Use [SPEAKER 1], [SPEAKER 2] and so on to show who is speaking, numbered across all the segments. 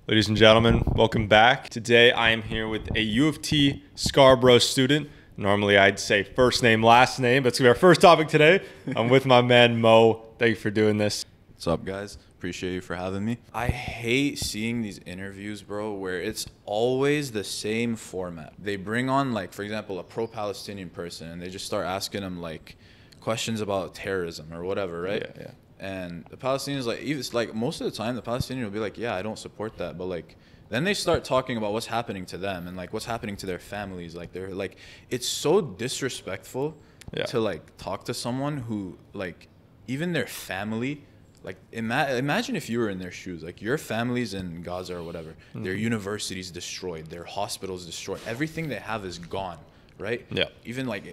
[SPEAKER 1] Ladies and gentlemen, welcome back. Today I am here with a UofT Scarborough student. Normally I'd say first name, last name, but it's gonna be our first topic today. I'm with my man Mo. Thank you for doing this.
[SPEAKER 2] What's up, guys? Appreciate you for having me. I hate seeing these interviews, bro, where it's always the same format. They bring on, like, for example, a pro-Palestinian person, and they just start asking them, like, questions about terrorism or whatever, right?
[SPEAKER 1] Yeah.
[SPEAKER 2] And the Palestinians, like, it's like most of the time, the Palestinian will be like, yeah, I don't support that. But, like, then they start talking about what's happening to them and, like, what's happening to their families. Like, they're, like, it's so disrespectful to, like, talk to someone who, like, even their family, like, imagine if you were in their shoes. Like, your family's in Gaza or whatever. Their university's destroyed. Their hospital's destroyed. Everything they have is gone, right?
[SPEAKER 1] Yeah.
[SPEAKER 2] Even, like,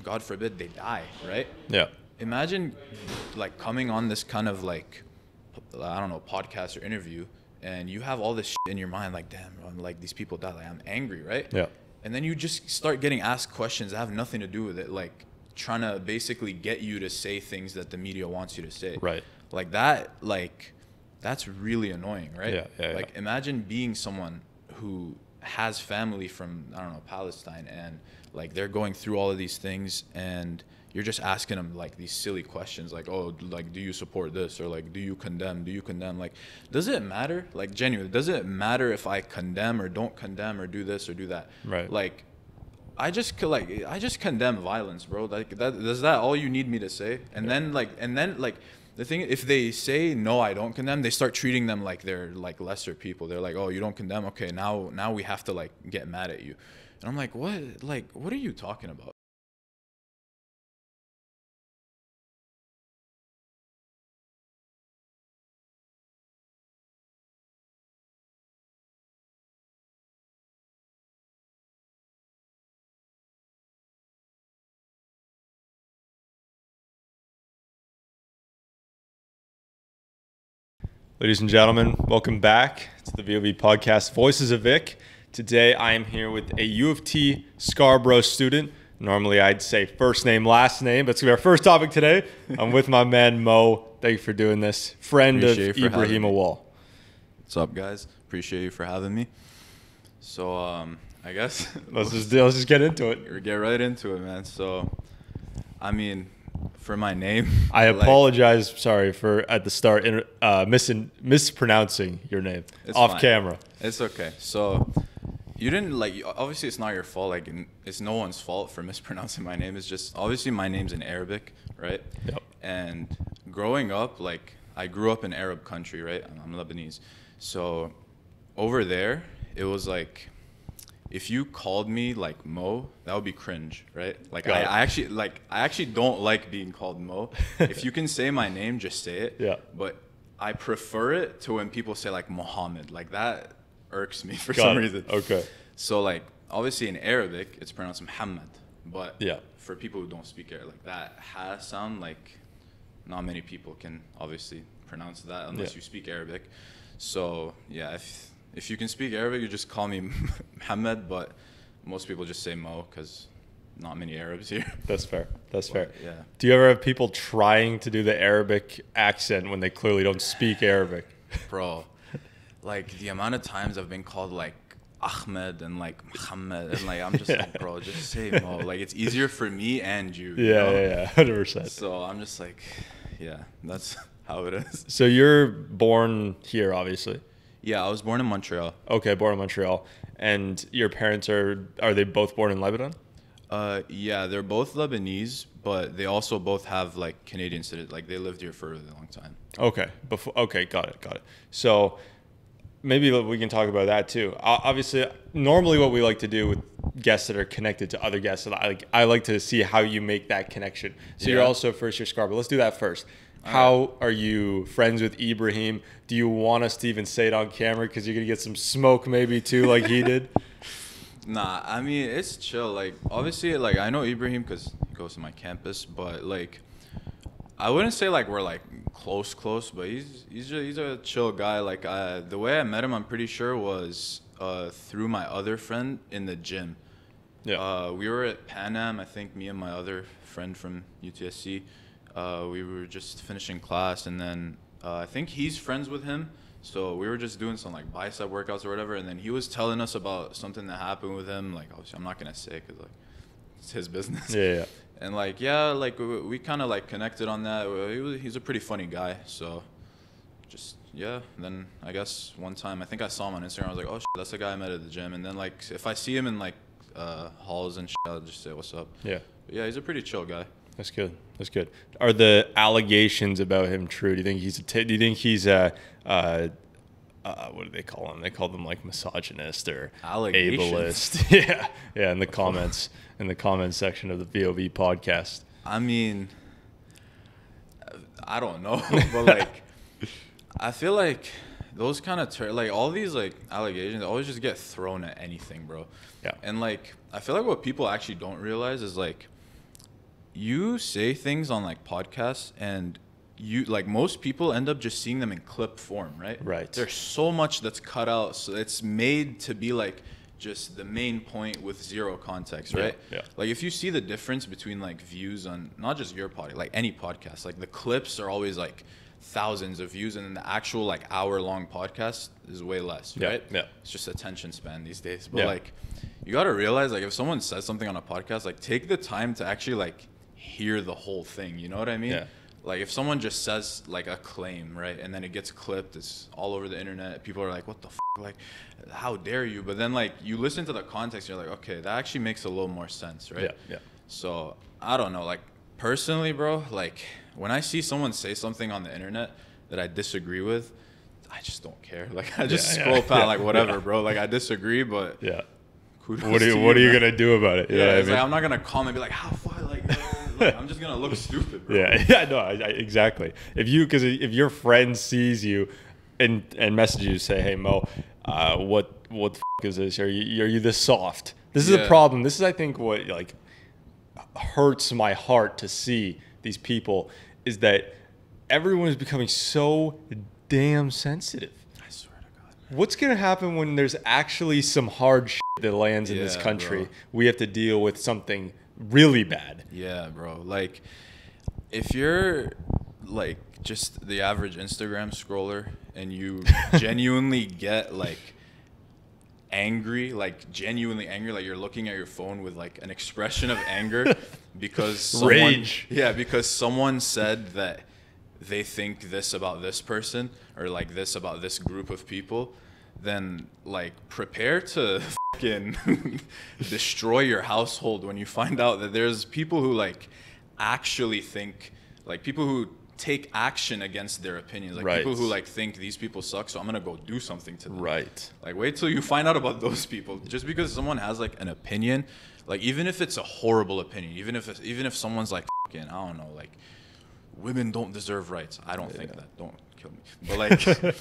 [SPEAKER 2] God forbid they die, right?
[SPEAKER 1] Yeah.
[SPEAKER 2] Imagine, like, coming on this kind of, like, I don't know, podcast or interview, and you have all this shit in your mind, like, damn, bro, like, these people died. Like, I'm angry, right?
[SPEAKER 1] Yeah.
[SPEAKER 2] And then you just start getting asked questions that have nothing to do with it, like, trying to basically get you to say things that the media wants you to say.
[SPEAKER 1] Right.
[SPEAKER 2] Like that, like, that's really annoying, right?
[SPEAKER 1] Yeah.
[SPEAKER 2] Like, imagine being someone who has family from, I don't know, Palestine, and, like, they're going through all of these things, and you're just asking them, like, these silly questions, like, oh, like, do you support this? Or, like, do you condemn? Like, does it matter? Like, genuinely, does it matter if I condemn or don't condemn or do this or do that?
[SPEAKER 1] Right.
[SPEAKER 2] Like, I just condemn violence, bro. Like, is that all you need me to say? And then the thing, if they say no, I don't condemn, they start treating them like they're, like, lesser people. They're like, oh, you don't condemn? Okay, now we have to, like, get mad at you. And I'm like, what? Like, what are you talking about?
[SPEAKER 1] Ladies and gentlemen, welcome back to the VoV podcast, Voices of Vic. Today I am here with a UofT Scarborough student. Normally I'd say first name, last name, but it's gonna be our first topic today. I'm with my man Mo. Thank you for doing this. Friend of Ibrahim Awal.
[SPEAKER 2] What's up, guys? Appreciate you for having me. So, I guess
[SPEAKER 1] let's just get into it.
[SPEAKER 2] Get right into it, man. So, I mean, for my name,
[SPEAKER 1] I apologize. Sorry for at the start mispronouncing your name off camera.
[SPEAKER 2] It's okay. So, you didn't, like, obviously it's not your fault. Like, it's no one's fault for mispronouncing my name. It's just, obviously my name's in Arabic, right?
[SPEAKER 1] Yep.
[SPEAKER 2] And growing up, like, I grew up in Arab country, right? I'm Lebanese. So over there, it was like, if you called me, like, Mo, that would be cringe, right? Like, I actually don't like being called Mo. If you can say my name, just say it.
[SPEAKER 1] Yeah.
[SPEAKER 2] But I prefer it to when people say, like, Muhammad. Like, that irks me for some reason.
[SPEAKER 1] Okay.
[SPEAKER 2] So, like, obviously in Arabic, it's pronounced Muhammad. But
[SPEAKER 1] yeah, for
[SPEAKER 2] people who don't speak Arabic, like, that ha sound, like, not many people can obviously pronounce that unless you speak Arabic. So, yeah, if you can speak Arabic, you just call me Muhammad, but most people just say Mo because not many Arabs here.
[SPEAKER 1] That's fair. That's fair.
[SPEAKER 2] Yeah.
[SPEAKER 1] Do you ever have people trying to do the Arabic accent when they clearly don't speak Arabic?
[SPEAKER 2] Bro, like, the amount of times I've been called, like, Ahmed and, like, Muhammad, and, like, I'm just like, bro, just say Mo. Like, it's easier for me and you.
[SPEAKER 1] Yeah, 100%.
[SPEAKER 2] So I'm just like, yeah, that's how it is.
[SPEAKER 1] So you're born here, obviously.
[SPEAKER 2] Yeah, I was born in Montreal.
[SPEAKER 1] Okay, born in Montreal. And your parents are they both born in Lebanon?
[SPEAKER 2] Yeah, they're both Lebanese, but they also both have, like, Canadian citizenship. Like, they lived here for a really long time.
[SPEAKER 1] Okay. Okay, got it. So maybe we can talk about that too. Obviously, normally what we like to do with guests that are connected to other guests, I like to see how you make that connection. So you're also first year Scarborough. Let's do that first. How are you friends with Ibrahim? Do you want us to even say it on camera because you're going to get some smoke maybe too like he did?
[SPEAKER 2] Nah, I mean, it's chill. Like, obviously, like, I know Ibrahim because he goes to my campus, but, like, I wouldn't say, like, we're, like, close, but he's a chill guy. Like, the way I met him, I'm pretty sure, was through my other friend in the gym.
[SPEAKER 1] Yeah.
[SPEAKER 2] We were at Pan Am, I think, me and my other friend from UTSC. We were just finishing class, and then I think he's friends with him. So we were just doing some like bicep workouts or whatever, and then he was telling us about something that happened with him. Like, obviously, I'm not gonna say because like it's his business.
[SPEAKER 1] Yeah.
[SPEAKER 2] And like, yeah, like we kind of like connected on that. He's a pretty funny guy. So just yeah. Then I guess one time I think I saw him on Instagram. I was like, oh shit, that's the guy I met at the gym. And then like if I see him in like halls and shit, I'll just say what's up.
[SPEAKER 1] Yeah.
[SPEAKER 2] But yeah, he's a pretty chill guy.
[SPEAKER 1] That's good. That's good. Are the allegations about him true? Do you think he's do you think he's what do they call him? They call them like misogynist or ableist. Yeah. In the comments section of the VoV podcast.
[SPEAKER 2] I mean, I don't know, but like, I feel like those kind of like all these like allegations always just get thrown at anything, bro.
[SPEAKER 1] Yeah.
[SPEAKER 2] And like, I feel like what people actually don't realize is like, you say things on like podcasts and you like most people end up just seeing them in clip form, right?
[SPEAKER 1] Right.
[SPEAKER 2] There's so much that's cut out, so it's made to be like just the main point with zero context, right?
[SPEAKER 1] Yeah.
[SPEAKER 2] Like if you see the difference between like views on not just your podcast, like any podcast, like the clips are always like thousands of views, and then the actual like hour-long podcast is way less, right?
[SPEAKER 1] Yeah.
[SPEAKER 2] It's just attention span these days. But like, you got to realize like if someone says something on a podcast, like take the time to actually like hear the whole thing. You know what I mean?
[SPEAKER 1] Yeah.
[SPEAKER 2] Like if someone just says like a claim, right, and then it gets clipped, it's all over the internet. People are like, "What the f***? Like, how dare you?" But then like you listen to the context, you're like, "Okay, that actually makes a little more sense, right?"
[SPEAKER 1] Yeah.
[SPEAKER 2] So I don't know. Like personally, bro, like when I see someone say something on the internet that I disagree with, I just don't care. Like I just scroll past, like whatever, bro. Like I disagree, but
[SPEAKER 1] what are you gonna do about it?
[SPEAKER 2] Yeah, it's like I'm not gonna comment and be like, "How far?" Like I'm just gonna look stupid, bro.
[SPEAKER 1] Exactly. If your friend sees you and messages you, say, "Hey Mo, what the f*** is this? Are you this soft?" This is a problem. This is, I think, what like hurts my heart to see these people is that everyone is becoming so damn sensitive.
[SPEAKER 2] I swear to God.
[SPEAKER 1] What's gonna happen when there's actually some hard shit that lands in this country?
[SPEAKER 2] Bro.
[SPEAKER 1] We have to deal with something really bad.
[SPEAKER 2] Yeah, bro. Like, if you're like just the average Instagram scroller and you genuinely get like angry, like genuinely angry, like you're looking at your phone with like an expression of anger because
[SPEAKER 1] rage.
[SPEAKER 2] Because someone said that they think this about this person or like this about this group of people, then like prepare to fucking destroy your household when you find out that there's people who like actually think, like people who take action against their opinions, like people who like think these people suck, so I'm gonna go do something to them.
[SPEAKER 1] Right.
[SPEAKER 2] Like wait till you find out about those people. Just because someone has like an opinion, like even if it's a horrible opinion, even if someone's like fucking, I don't know, like women don't deserve rights. I don't think that. Don't kill me. But like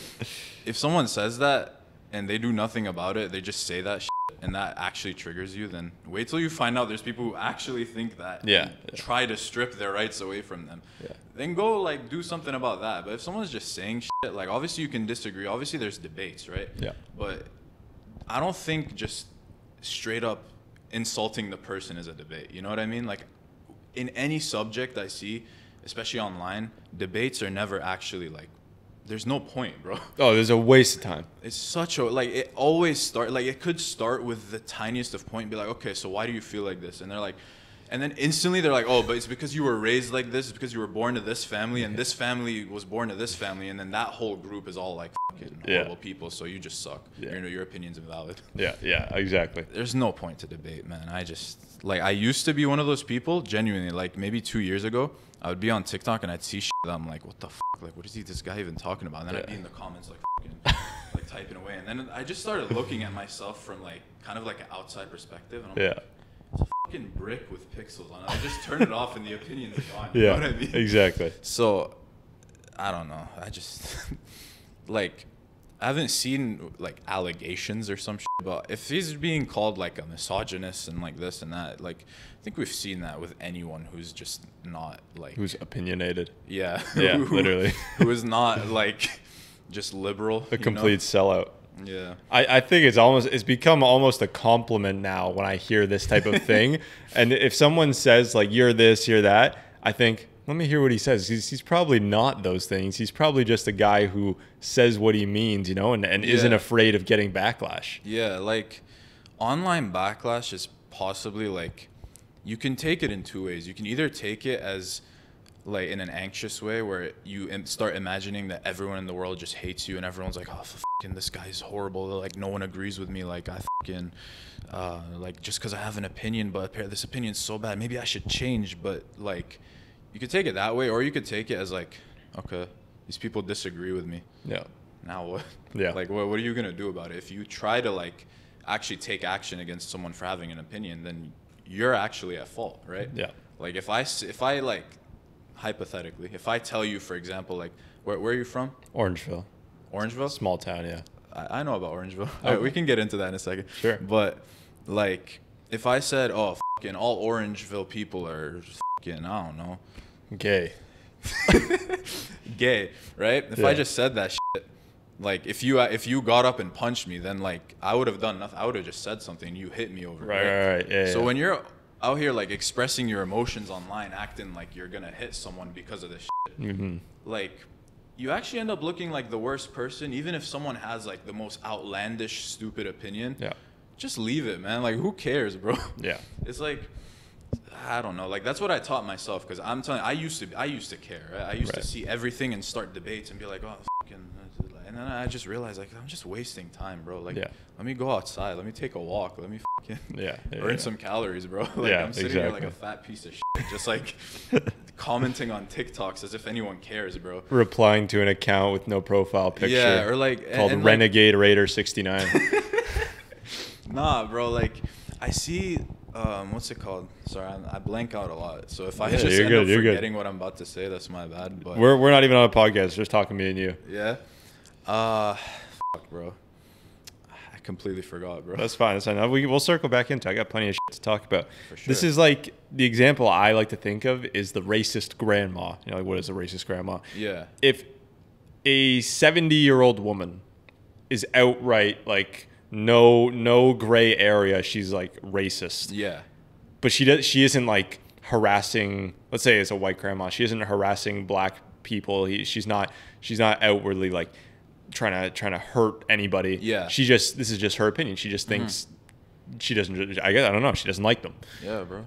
[SPEAKER 2] if someone says that and they do nothing about it, they just say that shit, and that actually triggers you, then wait till you find out there's people who actually think that and try to strip their rights away from them. Then go like do something about that. But if someone's just saying shit, like obviously you can disagree. Obviously there's debates, right?
[SPEAKER 1] Yeah.
[SPEAKER 2] But I don't think just straight up insulting the person is a debate. You know what I mean? Like in any subject I see, especially online, debates are never actually like, there's no point, bro.
[SPEAKER 1] Oh, there's a waste of time.
[SPEAKER 2] It's such a, like, it always start, like, it could start with the tiniest of point and be like, okay, so why do you feel like this? And they're like, and then instantly they're like, oh, but it's because you were raised like this, it's because you were born to this family, and this family was born to this family, and then that whole group is all like fucking horrible people, so you just suck. Your opinion's invalid.
[SPEAKER 1] Yeah, exactly.
[SPEAKER 2] There's no point to debate, man. I used to be one of those people, genuinely, like maybe 2 years ago, I would be on TikTok and I'd see shit that I'm like, what the f***? Like, what is this guy even talking about? And then I'd be in the comments like fucking like typing away. And then I just started looking at myself from like kind of like an outside perspective. And I'm like, it's a fucking brick with pixels on it. I just turn it off and the opinion's gone. You know what I mean?
[SPEAKER 1] Exactly.
[SPEAKER 2] So, I don't know. I just, like, I haven't seen like allegations or some shit, but if he's being called like a misogynist and like this and that, like I think we've seen that with anyone who's just not like
[SPEAKER 1] who's opinionated.
[SPEAKER 2] Yeah,
[SPEAKER 1] literally.
[SPEAKER 2] Who is not like just liberal.
[SPEAKER 1] A complete sellout.
[SPEAKER 2] Yeah.
[SPEAKER 1] I think it's become almost a compliment now when I hear this type of thing. And if someone says like you're this, you're that, I think, let me hear what he says. He's probably not those things. He's probably just a guy who says what he means, you know, and isn't afraid of getting backlash.
[SPEAKER 2] Yeah, like online backlash is possibly like, you can take it in two ways. You can either take it as like in an anxious way where you start imagining that everyone in the world just hates you and everyone's like, oh, fucking this guy's horrible. Like no one agrees with me. Like I fucking like just because I have an opinion, but this opinion's so bad, maybe I should change. But like you could take it that way, or you could take it as like, okay, these people disagree with me.
[SPEAKER 1] Yeah.
[SPEAKER 2] Now what?
[SPEAKER 1] Yeah.
[SPEAKER 2] Like what are you gonna do about it? If you try to like actually take action against someone for having an opinion, then you're actually at fault, right?
[SPEAKER 1] Yeah.
[SPEAKER 2] Like if I like, hypothetically, if I tell you, for example, like where are you from?
[SPEAKER 1] Orangeville.
[SPEAKER 2] Orangeville?
[SPEAKER 1] Small town, yeah.
[SPEAKER 2] I know about Orangeville.
[SPEAKER 1] Okay.
[SPEAKER 2] All right, we can get into that in a second.
[SPEAKER 1] Sure.
[SPEAKER 2] But like if I said, oh, fucking all Orangeville people are fucking, I don't know,
[SPEAKER 1] Gay.
[SPEAKER 2] gay, right? If I just said that shit, like if you got up and punched me, then like I would have done nothing. I would have just said something. You hit me over.
[SPEAKER 1] Right. Yeah.
[SPEAKER 2] So when you're out here like expressing your emotions online, acting like you're gonna hit someone because of this shit, like you actually end up looking like the worst person, even if someone has like the most outlandish, stupid opinion.
[SPEAKER 1] Yeah.
[SPEAKER 2] Just leave it, man. Like who cares, bro?
[SPEAKER 1] Yeah.
[SPEAKER 2] It's like, I don't know. Like that's what I taught myself, because I'm telling you, I used to care. Right? I used to see everything and start debates and be like, oh, fucking. And then I just realized, like, I'm just wasting time, bro. Like, let me go outside. Let me take a walk. Let me fucking burn some calories, bro. Like, I'm sitting here like a fat piece of shit, just like commenting on TikToks as if anyone cares, bro.
[SPEAKER 1] Replying to an account with no profile picture.
[SPEAKER 2] Yeah, or like
[SPEAKER 1] called Renegade Raider 69.
[SPEAKER 2] Nah, bro. Like, I see. What's it called? Sorry, I blank out a lot. So if I just end up forgetting what I'm about to say, that's my bad. But
[SPEAKER 1] we're not even on a podcast. Just talking me and you.
[SPEAKER 2] Yeah. Fuck, bro. I completely forgot, bro.
[SPEAKER 1] That's fine. That's fine. We'll circle back into it. I got plenty of shit to talk about.
[SPEAKER 2] For sure.
[SPEAKER 1] This is like the example I like to think of is the racist grandma. You know, like what is a racist grandma?
[SPEAKER 2] Yeah.
[SPEAKER 1] If a 70-year-old woman is outright like no gray area, she's like racist.
[SPEAKER 2] Yeah.
[SPEAKER 1] But she isn't like harassing. Let's say it's a white grandma. She isn't harassing black people. She's not outwardly like trying to hurt anybody.
[SPEAKER 2] Yeah.
[SPEAKER 1] This is just her opinion. She just thinks she doesn't. I don't know. She doesn't like them.
[SPEAKER 2] Yeah, bro.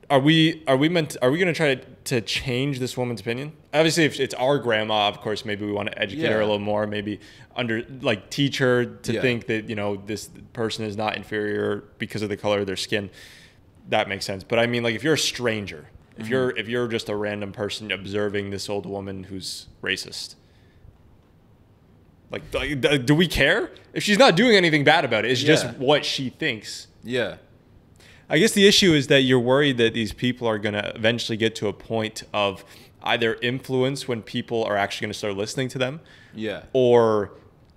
[SPEAKER 1] Are we going to try to change this woman's opinion? Obviously, if it's our grandma, of course, maybe we want to educate her a little more. Maybe teach her to think that, you know, this person is not inferior because of the color of their skin. That makes sense. But I mean, like if you're a stranger, if you're just a random person observing this old woman who's racist, like do we care if she's not doing anything bad about it? It's just what she thinks.
[SPEAKER 2] Yeah.
[SPEAKER 1] I guess the issue is that you're worried that these people are going to eventually get to a point of either influence when people are actually going to start listening to them, or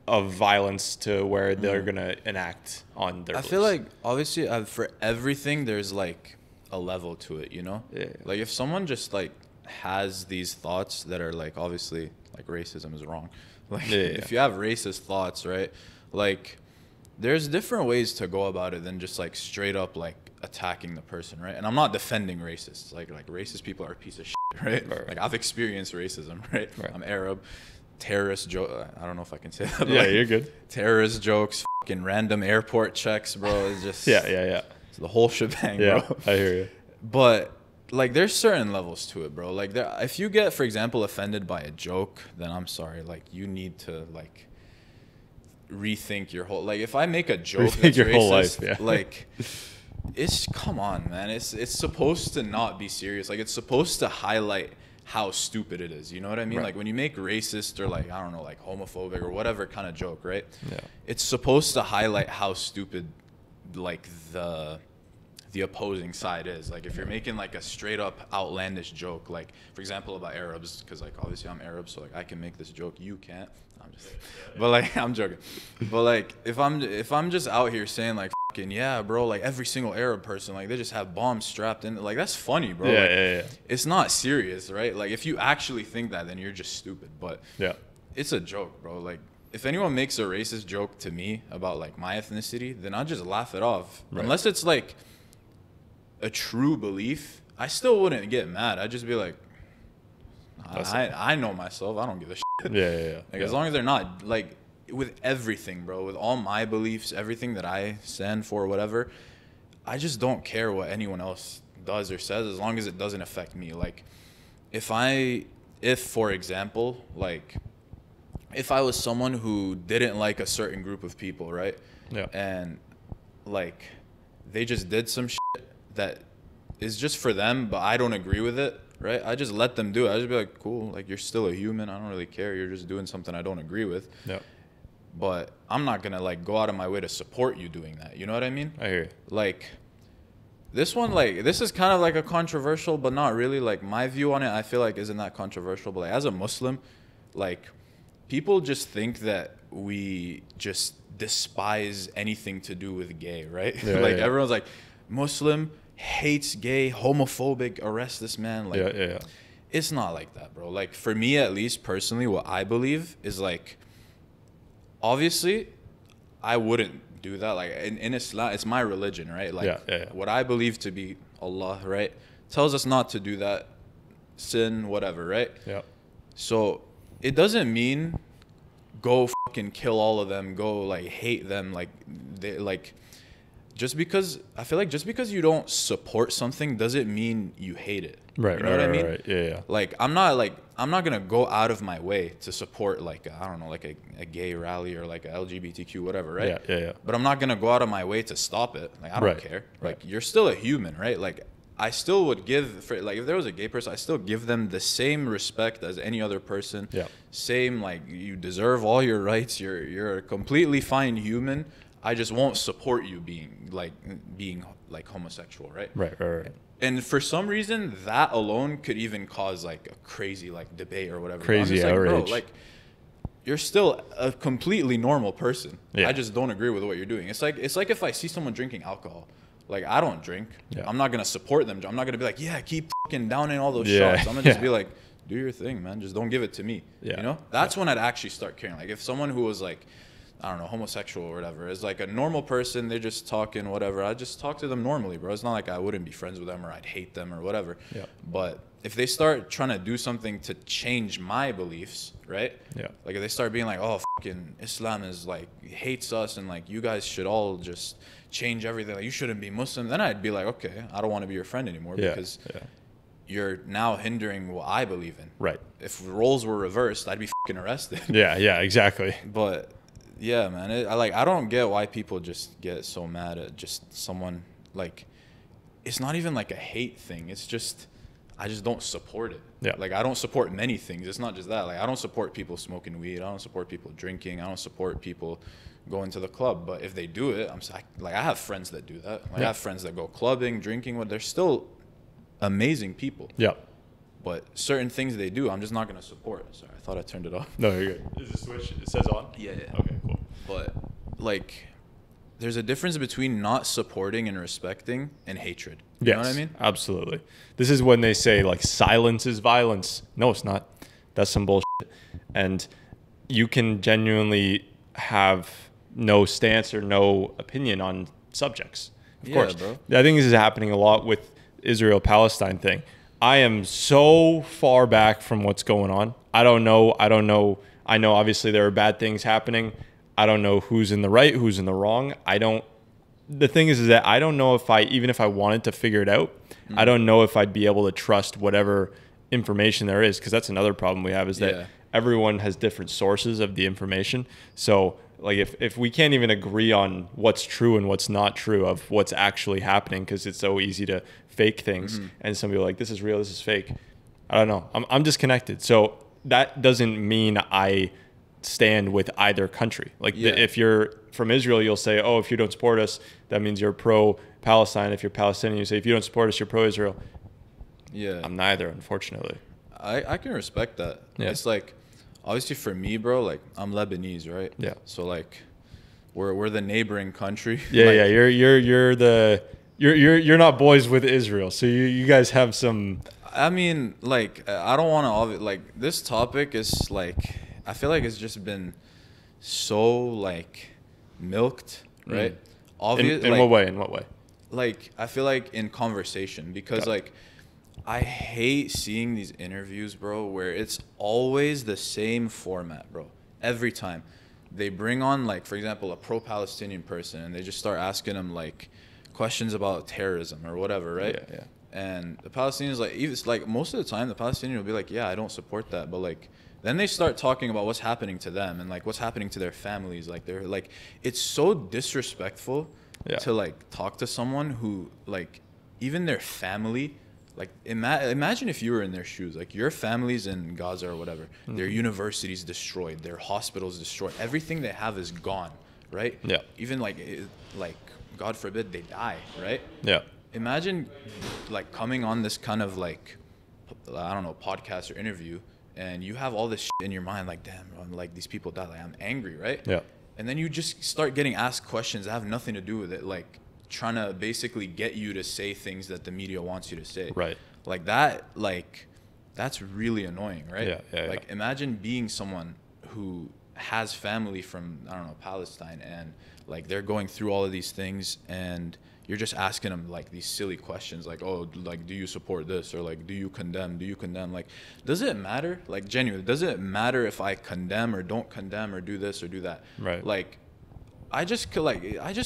[SPEAKER 1] of violence to where they're going to enact on their beliefs.
[SPEAKER 2] I feel like obviously for everything there's like a level to it, you know?
[SPEAKER 1] Yeah.
[SPEAKER 2] Like if someone just like has these thoughts that are like, obviously like racism is wrong. Like if you have racist thoughts, right? Like there's different ways to go about it than just like straight up like attacking the person, right? And I'm not defending racists. Like racist people are a piece of shit, right? Like I've experienced racism, right? I'm Arab. Terrorist joke. I don't know if I can say that. But
[SPEAKER 1] You're good.
[SPEAKER 2] Terrorist jokes, fucking random airport checks, bro. It's just it's the whole shebang, bro.
[SPEAKER 1] I hear you.
[SPEAKER 2] But like there's certain levels to it, bro. Like if you get, for example, offended by a joke, then I'm sorry. Like you need to like rethink your whole, like if I make a joke that's
[SPEAKER 1] your
[SPEAKER 2] racist,
[SPEAKER 1] whole life,
[SPEAKER 2] like it's, come on, man. It's supposed to not be serious. Like it's supposed to highlight how stupid it is. You know what I mean? Like when you make racist or like, I don't know, like homophobic or whatever kind of joke, right?
[SPEAKER 1] Yeah.
[SPEAKER 2] It's supposed to highlight how stupid like the opposing side is. Like if you're making like a straight up outlandish joke, like for example about Arabs, because like obviously I'm Arab, so like I can make this joke, you can't. I'm just, but like I'm joking. But like if I'm just out here saying like fucking yeah, bro, like every single Arab person, like they just have bombs strapped in, like that's funny, bro.
[SPEAKER 1] Yeah.
[SPEAKER 2] It's not serious, right? Like if you actually think that, then you're just stupid. But it's a joke, bro. Like if anyone makes a racist joke to me about like my ethnicity, then I'll just laugh it off. Unless it's like a true belief, I still wouldn't get mad. I'd just be like, I know myself. I don't give a shit.
[SPEAKER 1] Yeah.
[SPEAKER 2] Like, as long as they're not, like, with everything, bro, with all my beliefs, everything that I stand for, whatever, I just don't care what anyone else does or says as long as it doesn't affect me. Like, if for example, like, if I was someone who didn't like a certain group of people, right?
[SPEAKER 1] Yeah.
[SPEAKER 2] And, like, they just did some shit that is just for them, but I don't agree with it, right? I just let them do it. I just be like, cool, like, you're still a human. I don't really care. You're just doing something I don't agree with.
[SPEAKER 1] Yeah.
[SPEAKER 2] But I'm not going to, like, go out of my way to support you doing that. You know what I mean?
[SPEAKER 1] I hear you.
[SPEAKER 2] Like, this one, like, this is kind of like a controversial, but not really. Like, my view on it, I feel like isn't that controversial. But, like, as a Muslim, like, people just think that we just despise anything to do with gay, right?
[SPEAKER 1] Yeah,
[SPEAKER 2] like,
[SPEAKER 1] yeah.
[SPEAKER 2] everyone's like, Muslim, hates gay, homophobic, arrest this man. Like,
[SPEAKER 1] Yeah.
[SPEAKER 2] it's not like that, bro. Like, for me, at least, personally, what I believe is, like, obviously, I wouldn't do that. Like, in Islam, it's my religion, right? Like,
[SPEAKER 1] Yeah.
[SPEAKER 2] what I believe to be Allah, right, tells us not to do that, sin, whatever, right?
[SPEAKER 1] Yeah.
[SPEAKER 2] So it doesn't mean go fucking kill all of them, go, like, hate them, like, they, like, just because you don't support something doesn't mean you hate it.
[SPEAKER 1] Right.
[SPEAKER 2] You know what I mean?
[SPEAKER 1] Right. Yeah.
[SPEAKER 2] Like, I'm not gonna go out of my way to support, like, I don't know, like a gay rally or like a LGBTQ, whatever, right?
[SPEAKER 1] Yeah.
[SPEAKER 2] But I'm not gonna go out of my way to stop it. Like, I don't
[SPEAKER 1] Right.
[SPEAKER 2] care.
[SPEAKER 1] Right.
[SPEAKER 2] Like, you're still a human, right? Like, I still would give, for, like, if there was a gay person, I still give them the same respect as any other person.
[SPEAKER 1] Yeah.
[SPEAKER 2] Same, like, you deserve all your rights. You're a completely fine human. I just won't support you being homosexual, right?
[SPEAKER 1] Right.
[SPEAKER 2] And for some reason, that alone could even cause, like, a crazy, like, debate or whatever.
[SPEAKER 1] Crazy
[SPEAKER 2] I'm just like,
[SPEAKER 1] outrage.
[SPEAKER 2] bro, like, you're still a completely normal person.
[SPEAKER 1] Yeah.
[SPEAKER 2] I just don't agree with what you're doing. It's like if I see someone drinking alcohol, like, I don't drink.
[SPEAKER 1] Yeah.
[SPEAKER 2] I'm not gonna support them. I'm not gonna be like, yeah, keep fucking downing all those
[SPEAKER 1] Yeah.
[SPEAKER 2] shots. I'm gonna just be like, do your thing, man. Just don't give it to me.
[SPEAKER 1] Yeah.
[SPEAKER 2] You know? That's when I'd actually start caring. Like, if someone who was, like, I don't know, homosexual or whatever, is like a normal person, they're just talking, whatever, I just talk to them normally, bro. It's not like I wouldn't be friends with them or I'd hate them or whatever.
[SPEAKER 1] Yeah.
[SPEAKER 2] But if they start trying to do something to change my beliefs, right?
[SPEAKER 1] Yeah.
[SPEAKER 2] Like, if they start being like, oh, fucking Islam is, like, hates us and, like, you guys should all just change everything. Like, you shouldn't be Muslim. Then I'd be like, okay, I don't want to be your friend anymore because you're now hindering what I believe in.
[SPEAKER 1] Right.
[SPEAKER 2] If roles were reversed, I'd be fucking arrested.
[SPEAKER 1] Yeah. Exactly.
[SPEAKER 2] But yeah, man, I don't get why people just get so mad at just someone. Like, it's not even like a hate thing. It's just, I just don't support it.
[SPEAKER 1] Yeah.
[SPEAKER 2] Like, I don't support many things. It's not just that. Like, I don't support people smoking weed. I don't support people drinking. I don't support people going to the club. But if they do it, I have friends that do that. Like, I have friends that go clubbing, drinking. They're still amazing people.
[SPEAKER 1] Yeah.
[SPEAKER 2] But certain things they do, I'm just not going to support. Sorry, I thought I turned it off.
[SPEAKER 1] No, you're good. Is the switch? It says on?
[SPEAKER 2] Yeah.
[SPEAKER 1] Okay, cool.
[SPEAKER 2] But, like, there's a difference between not supporting and respecting and hatred. You know what I mean?
[SPEAKER 1] Absolutely. This is when they say, like, silence is violence. No, it's not. That's some bullshit. And you can genuinely have no stance or no opinion on subjects. Of course.
[SPEAKER 2] Bro.
[SPEAKER 1] I think this is happening a lot with Israel-Palestine thing. I am so far back from what's going on. I don't know. I know obviously there are bad things happening. I don't know who's in the right, who's in the wrong. The thing is that I don't know even if I wanted to figure it out, I don't know if I'd be able to trust whatever information there is, because that's another problem we have is that everyone has different sources of the information. So, like, if we can't even agree on what's true and what's not true of what's actually happening, because it's so easy to fake things, and some people are like, this is real, this is fake. I don't know. I'm disconnected. So that doesn't mean I stand with either country. Like, if you're from Israel, you'll say, oh, if you don't support us, that means you're pro-Palestine. If you're Palestinian, you say, if you don't support us, you're pro-Israel.
[SPEAKER 2] Yeah.
[SPEAKER 1] I'm neither, unfortunately.
[SPEAKER 2] I can respect that.
[SPEAKER 1] Yeah.
[SPEAKER 2] It's like, obviously for me, bro, like, I'm Lebanese, right?
[SPEAKER 1] Yeah.
[SPEAKER 2] So, like, we're the neighboring country.
[SPEAKER 1] Yeah,
[SPEAKER 2] like,
[SPEAKER 1] you're not boys with Israel, so you guys have some.
[SPEAKER 2] I mean, like, I don't want to, like, this topic is, like, I feel like it's just been so, like, milked, right?
[SPEAKER 1] In what way?
[SPEAKER 2] Like, I feel like in conversation, because, like, I hate seeing these interviews, bro, where it's always the same format, bro. Every time they bring on, like, for example, a pro-Palestinian person, and they just start asking them like questions about terrorism or whatever, right?
[SPEAKER 1] Yeah, yeah.
[SPEAKER 2] And the Palestinians, like, it's like most of the time the Palestinian will be like, yeah, I don't support that, but like then they start talking about what's happening to them and like what's happening to their families. Like they're like, it's so disrespectful to like talk to someone who like even their family. Like imagine if you were in their shoes. Like your family's in Gaza or whatever. Their universities destroyed. Their hospitals destroyed. Everything they have is gone, right?
[SPEAKER 1] Yeah.
[SPEAKER 2] Even like God forbid they die, right?
[SPEAKER 1] Yeah.
[SPEAKER 2] Imagine like coming on this kind of like I don't know podcast or interview, and you have all this shit in your mind. Like damn, bro, like these people died. Like I'm angry, right?
[SPEAKER 1] Yeah.
[SPEAKER 2] And then you just start getting asked questions that have nothing to do with it, like trying to basically get you to say things that the media wants you to say.
[SPEAKER 1] Right.
[SPEAKER 2] Like that, like that's really annoying, right?
[SPEAKER 1] Yeah,
[SPEAKER 2] like imagine being someone who has family from, I don't know, Palestine, and like they're going through all of these things, and you're just asking them like these silly questions like, oh, like, do you support this? Or like, do you condemn? Like, does it matter? Like genuinely, does it matter if I condemn or don't condemn or do this or do that?
[SPEAKER 1] Right.
[SPEAKER 2] Like, I just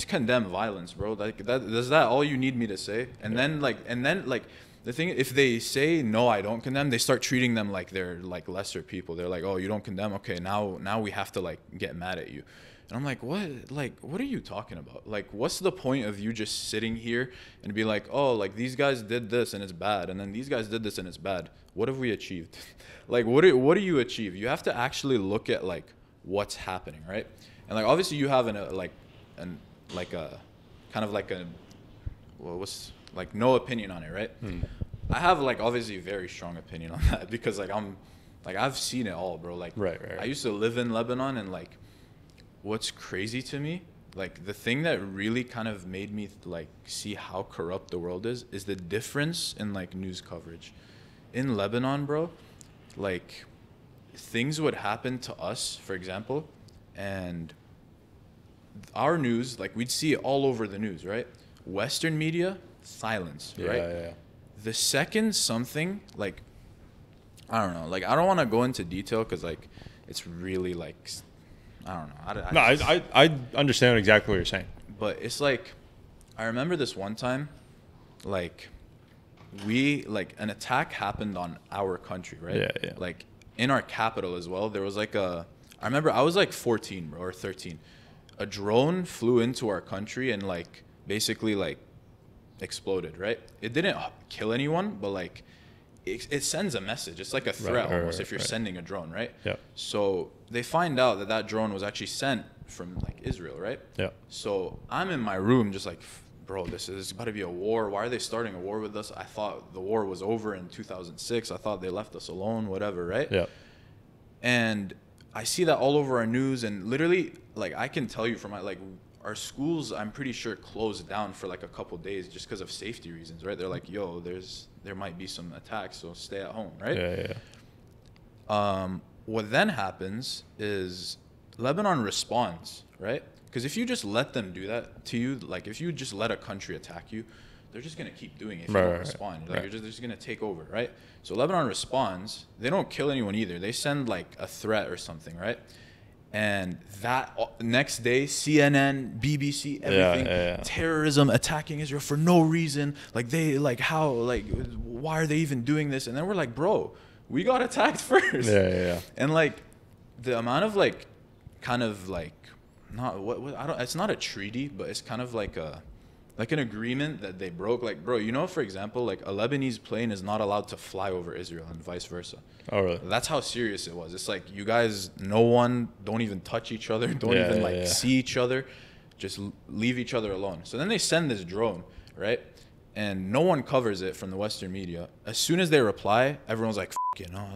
[SPEAKER 2] condemn violence, bro. Like that, is that all you need me to say? And then the thing, if they say no, I don't condemn, they start treating them like they're like lesser people. They're like, oh, you don't condemn? Okay, now we have to like get mad at you. And I'm like, what? Like, what are you talking about? Like, what's the point of you just sitting here and be like, oh, like these guys did this and it's bad, and then these guys did this and it's bad. What have we achieved? Like, what do you achieve? You have to actually look at like what's happening, right? And like obviously you have a what's like no opinion on it, right? I have like obviously a very strong opinion on that because like I've seen it all, bro. Like
[SPEAKER 1] right.
[SPEAKER 2] I used to live in Lebanon, and like what's crazy to me, like the thing that really kind of made me like see how corrupt the world is the difference in like news coverage. In Lebanon, bro, like things would happen to us, for example, and our news, like we'd see it all over the news, right? Western media, silence, right?
[SPEAKER 1] Yeah.
[SPEAKER 2] The second something, like, I don't know, like I don't want to go into detail because like it's really like, I don't know.
[SPEAKER 1] I understand exactly what you're saying.
[SPEAKER 2] But it's like, I remember this one time, like an attack happened on our country, right?
[SPEAKER 1] Yeah.
[SPEAKER 2] Like in our capital as well. There was like I remember I was like 14, bro, or 13. A drone flew into our country and like basically like exploded, right? It didn't kill anyone, but like it sends a message. It's like a threat almost if you're sending a drone, right?
[SPEAKER 1] Yeah.
[SPEAKER 2] So they find out that drone was actually sent from like Israel, right?
[SPEAKER 1] Yeah.
[SPEAKER 2] So I'm in my room just like, bro, this is about to be a war. Why are they starting a war with us? I thought the war was over in 2006. I thought they left us alone, whatever, right?
[SPEAKER 1] Yeah.
[SPEAKER 2] And I see that all over our news, and literally, like, I can tell you from our schools, I'm pretty sure closed down for like a couple days just because of safety reasons, right? They're like, yo, there might be some attacks, so stay at home, right?
[SPEAKER 1] Yeah.
[SPEAKER 2] What then happens is Lebanon responds, right? Because if you just let them do that to you, like if you just let a country attack you, they're just gonna keep doing it if you don't respond. Like they're just gonna take over, right? So Lebanon responds. They don't kill anyone either. They send like a threat or something, right? And that next day, CNN, BBC, everything, terrorism, attacking Israel for no reason. Like why are they even doing this? And then we're like, bro, we got attacked first.
[SPEAKER 1] Yeah.
[SPEAKER 2] And like the amount of like, kind of like, it's not a treaty, but it's kind of like an agreement that they broke. Like, bro, you know, for example, like a Lebanese plane is not allowed to fly over Israel and vice versa.
[SPEAKER 1] Oh, really?
[SPEAKER 2] That's how serious it was. It's like, you guys, don't even touch each other. Don't see each other. Just leave each other alone. So then they send this drone, right? And no one covers it from the Western media. As soon as they reply, everyone's like,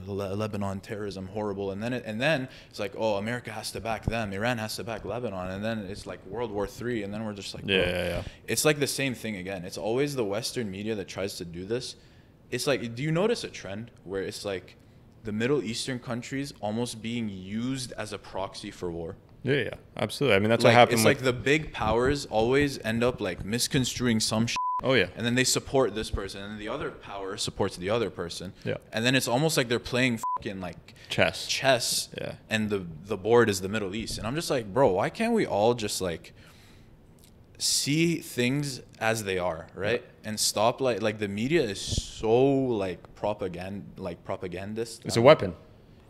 [SPEAKER 2] Lebanon terrorism, horrible. And then it's like, oh, America has to back them. Iran has to back Lebanon. And then it's like World War III. And then we're just like,
[SPEAKER 1] yeah.
[SPEAKER 2] It's like the same thing again. It's always the Western media that tries to do this. It's like, do you notice a trend where it's like the Middle Eastern countries almost being used as a proxy for war?
[SPEAKER 1] Yeah, absolutely. I mean, that's
[SPEAKER 2] like,
[SPEAKER 1] what happened.
[SPEAKER 2] It's like the big powers always end up like misconstruing some shit.
[SPEAKER 1] Oh, yeah.
[SPEAKER 2] And then they support this person, and then the other power supports the other person.
[SPEAKER 1] Yeah.
[SPEAKER 2] And then it's almost like they're playing fucking like chess.
[SPEAKER 1] Yeah.
[SPEAKER 2] And the board is the Middle East. And I'm just like, bro, why can't we all just like see things as they are, right? And stop like the media is so like propagandist.
[SPEAKER 1] It's a weapon.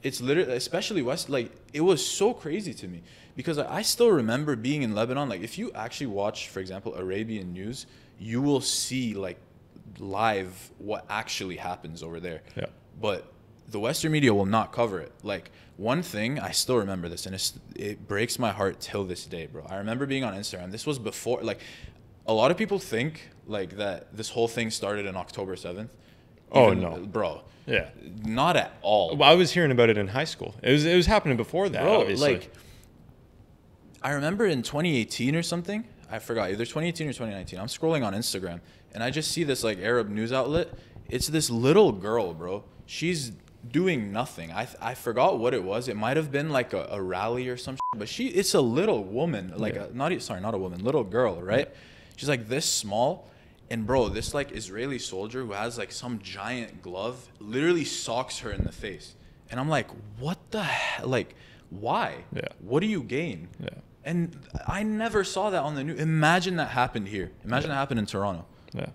[SPEAKER 2] It's literally, especially West, like it was so crazy to me because I still remember being in Lebanon. Like if you actually watch, for example, Arabian news, you will see like live what actually happens over there.
[SPEAKER 1] Yeah.
[SPEAKER 2] But the Western media will not cover it. Like one thing, I still remember this, and it breaks my heart till this day, bro. I remember being on Instagram. This was before, like, a lot of people think like that this whole thing started on October 7th.
[SPEAKER 1] Oh, no.
[SPEAKER 2] Bro.
[SPEAKER 1] Yeah.
[SPEAKER 2] Not at all.
[SPEAKER 1] Well, I was hearing about it in high school. It was happening before that,
[SPEAKER 2] Bro,
[SPEAKER 1] obviously.
[SPEAKER 2] like, I remember in 2018 or something, I forgot, either 2018 or 2019, I'm scrolling on Instagram, and I just see this, like, Arab news outlet. It's this little girl, bro. She's doing nothing. I forgot what it was. It might have been, like, a rally or some shit, but it's a little woman, like, not a woman, little girl, right? Yeah. She's, like, this small. And bro, this like Israeli soldier who has like some giant glove literally socks her in the face. And I'm like, what the hell? Like, why?
[SPEAKER 1] Yeah.
[SPEAKER 2] What do you gain?
[SPEAKER 1] Yeah.
[SPEAKER 2] And I never saw that on the news. Imagine that happened here. Imagine that happened in Toronto.
[SPEAKER 1] Yeah.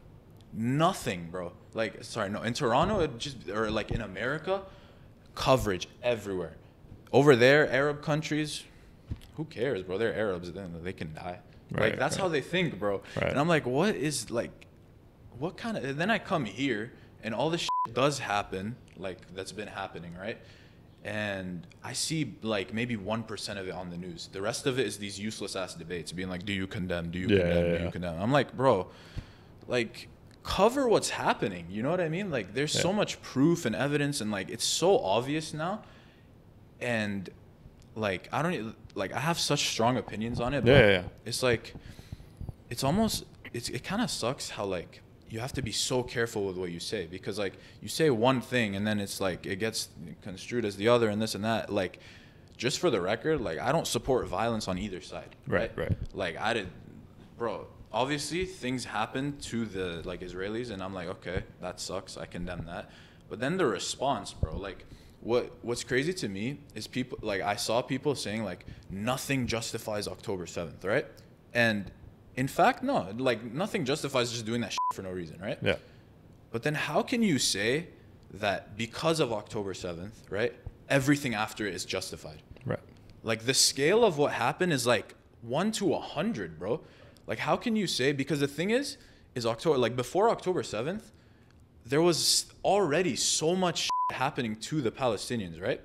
[SPEAKER 2] Nothing, bro. Like, sorry, no. In Toronto, or like in America, coverage everywhere. Over there, Arab countries, who cares, bro? They're Arabs. They can die. Like, that's how they think, bro.
[SPEAKER 1] Right.
[SPEAKER 2] And I'm like, what kind of... And then I come here, and all this shit does happen, like, that's been happening, right? And I see, like, maybe 1% of it on the news. The rest of it is these useless-ass debates, being like, do you condemn? Do you condemn? Do you condemn? I'm like, bro, like, cover what's happening. You know what I mean? Like, there's so much proof and evidence, and, like, it's so obvious now. And... like I don't like I have such strong opinions on it, but it's like it kind of sucks how like you have to be so careful with what you say, because like you say one thing and then it's like it gets construed as the other and this and that. Like, just for the record, like I don't support violence on either side, right? Like bro, obviously things happen to the like Israelis, and I'm like, okay, that sucks, I condemn that. But then the response, bro, like what's crazy to me is people, like, I saw people saying like nothing justifies October 7th, right? And in fact, no, like nothing justifies just doing that shit for no reason, right?
[SPEAKER 1] Yeah.
[SPEAKER 2] But then how can you say that because of October 7th, right, everything after it is justified?
[SPEAKER 1] Right.
[SPEAKER 2] Like the scale of what happened is like 1 to 100, bro. Like how can you say, because the thing is October, like before October 7th, there was already so much happening to the Palestinians, right?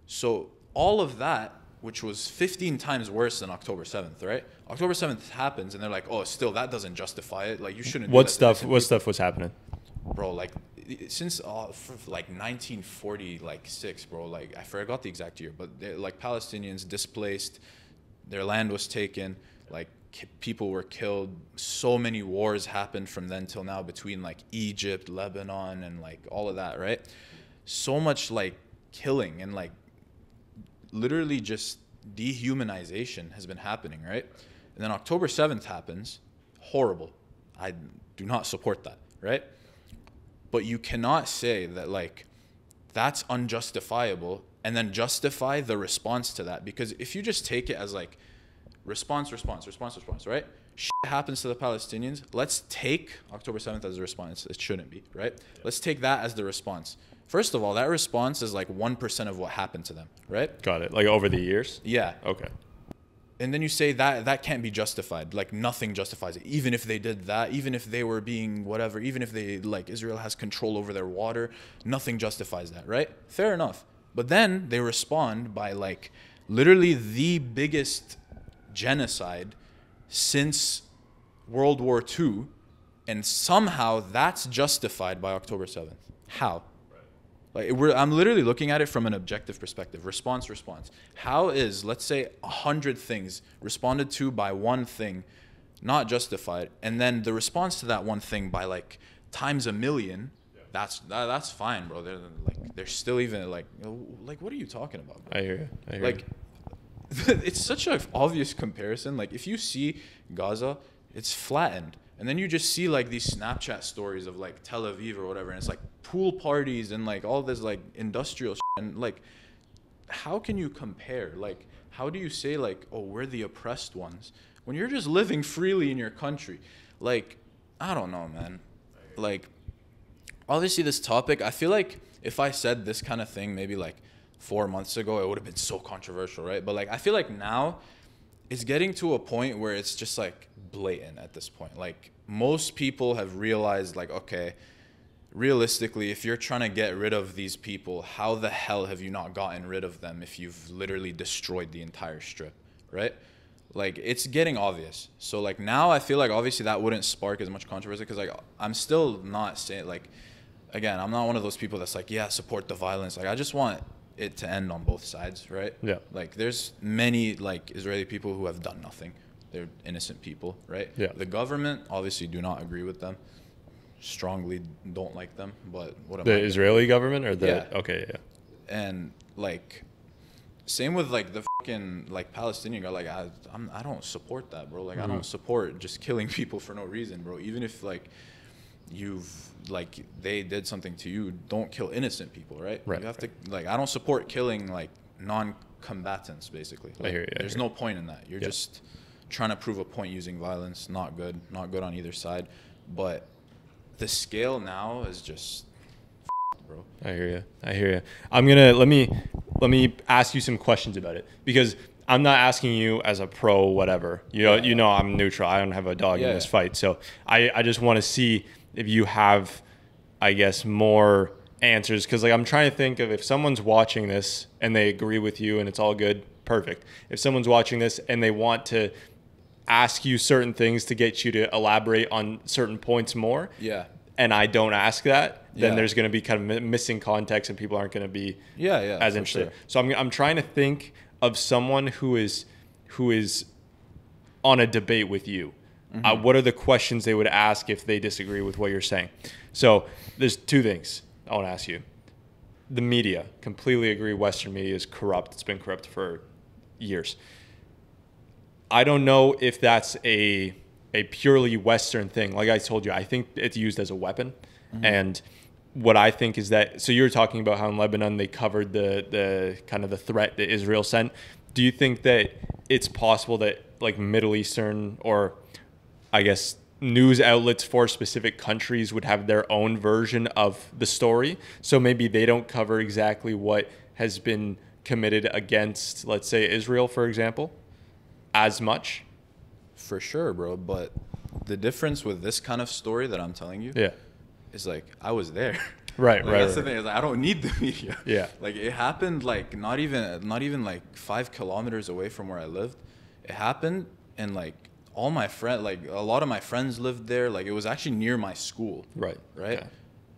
[SPEAKER 2] So all of that, which was 15 times worse than October 7th, right? October 7th happens, and they're like, oh, still, that doesn't justify it. Like, you shouldn't do
[SPEAKER 1] What
[SPEAKER 2] that.
[SPEAKER 1] stuff was happening?
[SPEAKER 2] Bro, like, since like 1946, bro, like, I forgot the exact year, but like Palestinians displaced, their land was taken, like, people were killed. So many wars happened from then till now between like Egypt, Lebanon, and like all of that, right? So much like killing and like literally just dehumanization has been happening, right? And then October 7th happens. Horrible. I do not support that, right? But you cannot say that like that's unjustifiable and then justify the response to that, because if you just take it as like response, right? Shit happens to the Palestinians. Let's take October 7th as a response. It shouldn't be, right? Let's take that as the response. First of all, that response is like 1% of what happened to them, right?
[SPEAKER 1] Got it. Like over the years?
[SPEAKER 2] Yeah.
[SPEAKER 1] Okay.
[SPEAKER 2] And then you say that can't be justified. Like nothing justifies it. Even if they did that, even if they were being whatever, even if they like Israel has control over their water, nothing justifies that, right? Fair enough. But then they respond by like literally the biggest genocide since World War II, and somehow that's justified by October 7th. How? Like I'm literally looking at it from an objective perspective. Response. How is, let's say, 100 things responded to by one thing not justified, and then the response to that one thing by like times a million? That's fine, bro. They're still even like what are you talking about, bro?
[SPEAKER 1] I hear you.
[SPEAKER 2] Like it's such an obvious comparison. Like if you see Gaza, it's flattened, And then you just see like these Snapchat stories of like Tel Aviv or whatever, and it's like pool parties and like all this like industrial shit. And like, how can you compare? Like, how do you say like, oh, we're the oppressed ones when you're just living freely in your country? Like, I don't know, man. Like, obviously this topic, I feel like if I said this kind of thing maybe like 4 months ago, it would have been so controversial, right? But like, I feel like now it's getting to a point where it's just like blatant at this point. Like, most people have realized like, okay, realistically, if you're trying to get rid of these people, how the hell have you not gotten rid of them if you've literally destroyed the entire strip, right? Like, it's getting obvious. So like now I feel like obviously that wouldn't spark as much controversy, because like I'm still not saying, like, again, I'm not one of those people that's like, yeah, support the violence. Like, I just want it to end on both sides, right?
[SPEAKER 1] Yeah.
[SPEAKER 2] Like, there's many like Israeli people who have done nothing. They're innocent people, right?
[SPEAKER 1] Yeah.
[SPEAKER 2] The government obviously do not agree with them. Strongly don't like them, but what am
[SPEAKER 1] The
[SPEAKER 2] I
[SPEAKER 1] Israeli government or the
[SPEAKER 2] Yeah.
[SPEAKER 1] okay, yeah.
[SPEAKER 2] And like, same with like the fucking like Palestinian guy. Like, I don't support that, bro. Like, I don't support just killing people for no reason, bro. Even if like you've like they did something to you, don't kill innocent people, right?
[SPEAKER 1] Right.
[SPEAKER 2] You have to like, I don't support killing like non-combatants, basically. Like,
[SPEAKER 1] I hear you.
[SPEAKER 2] There's no point in that. You're just trying to prove a point using violence. Not good on either side. But the scale now is just, bro.
[SPEAKER 1] I hear you. I'm gonna let me ask you some questions about it, because I'm not asking you as a pro whatever. You know I'm neutral. I don't have a dog in this fight. So I just want to see if you have, I guess, more answers, because like I'm trying to think of, if someone's watching this and they agree with you and it's all good, perfect. If someone's watching this and they want to ask you certain things to get you to elaborate on certain points more, and I don't ask that, then there's going to be kind of missing context and people aren't going to be as interested.
[SPEAKER 2] Sure.
[SPEAKER 1] So I'm trying to think of someone who is on a debate with you. What are the questions they would ask if they disagree with what you're saying? So there's two things I want to ask you. The media, completely agree, Western media is corrupt. It's been corrupt for years. I don't know if that's a purely Western thing. Like I told you, I think it's used as a weapon. And what I think is that, so you were talking about how in Lebanon they covered the kind of the threat that Israel sent. Do you think that it's possible that like Middle Eastern, or I guess news outlets for specific countries, would have their own version of the story? So maybe they don't cover exactly what has been committed against, let's say, Israel, for example, as much?
[SPEAKER 2] For sure, bro. But the difference with this kind of story that I'm telling you is like, I was there.
[SPEAKER 1] Right,
[SPEAKER 2] like,
[SPEAKER 1] right.
[SPEAKER 2] That's
[SPEAKER 1] right.
[SPEAKER 2] the thing, is like, I don't need the media.
[SPEAKER 1] Yeah.
[SPEAKER 2] Like, it happened like not even like 5 kilometers away from where I lived. It happened, and like all my friends, like a lot of my friends lived there. Like, it was actually near my school.
[SPEAKER 1] Right.
[SPEAKER 2] Right.
[SPEAKER 1] Yeah.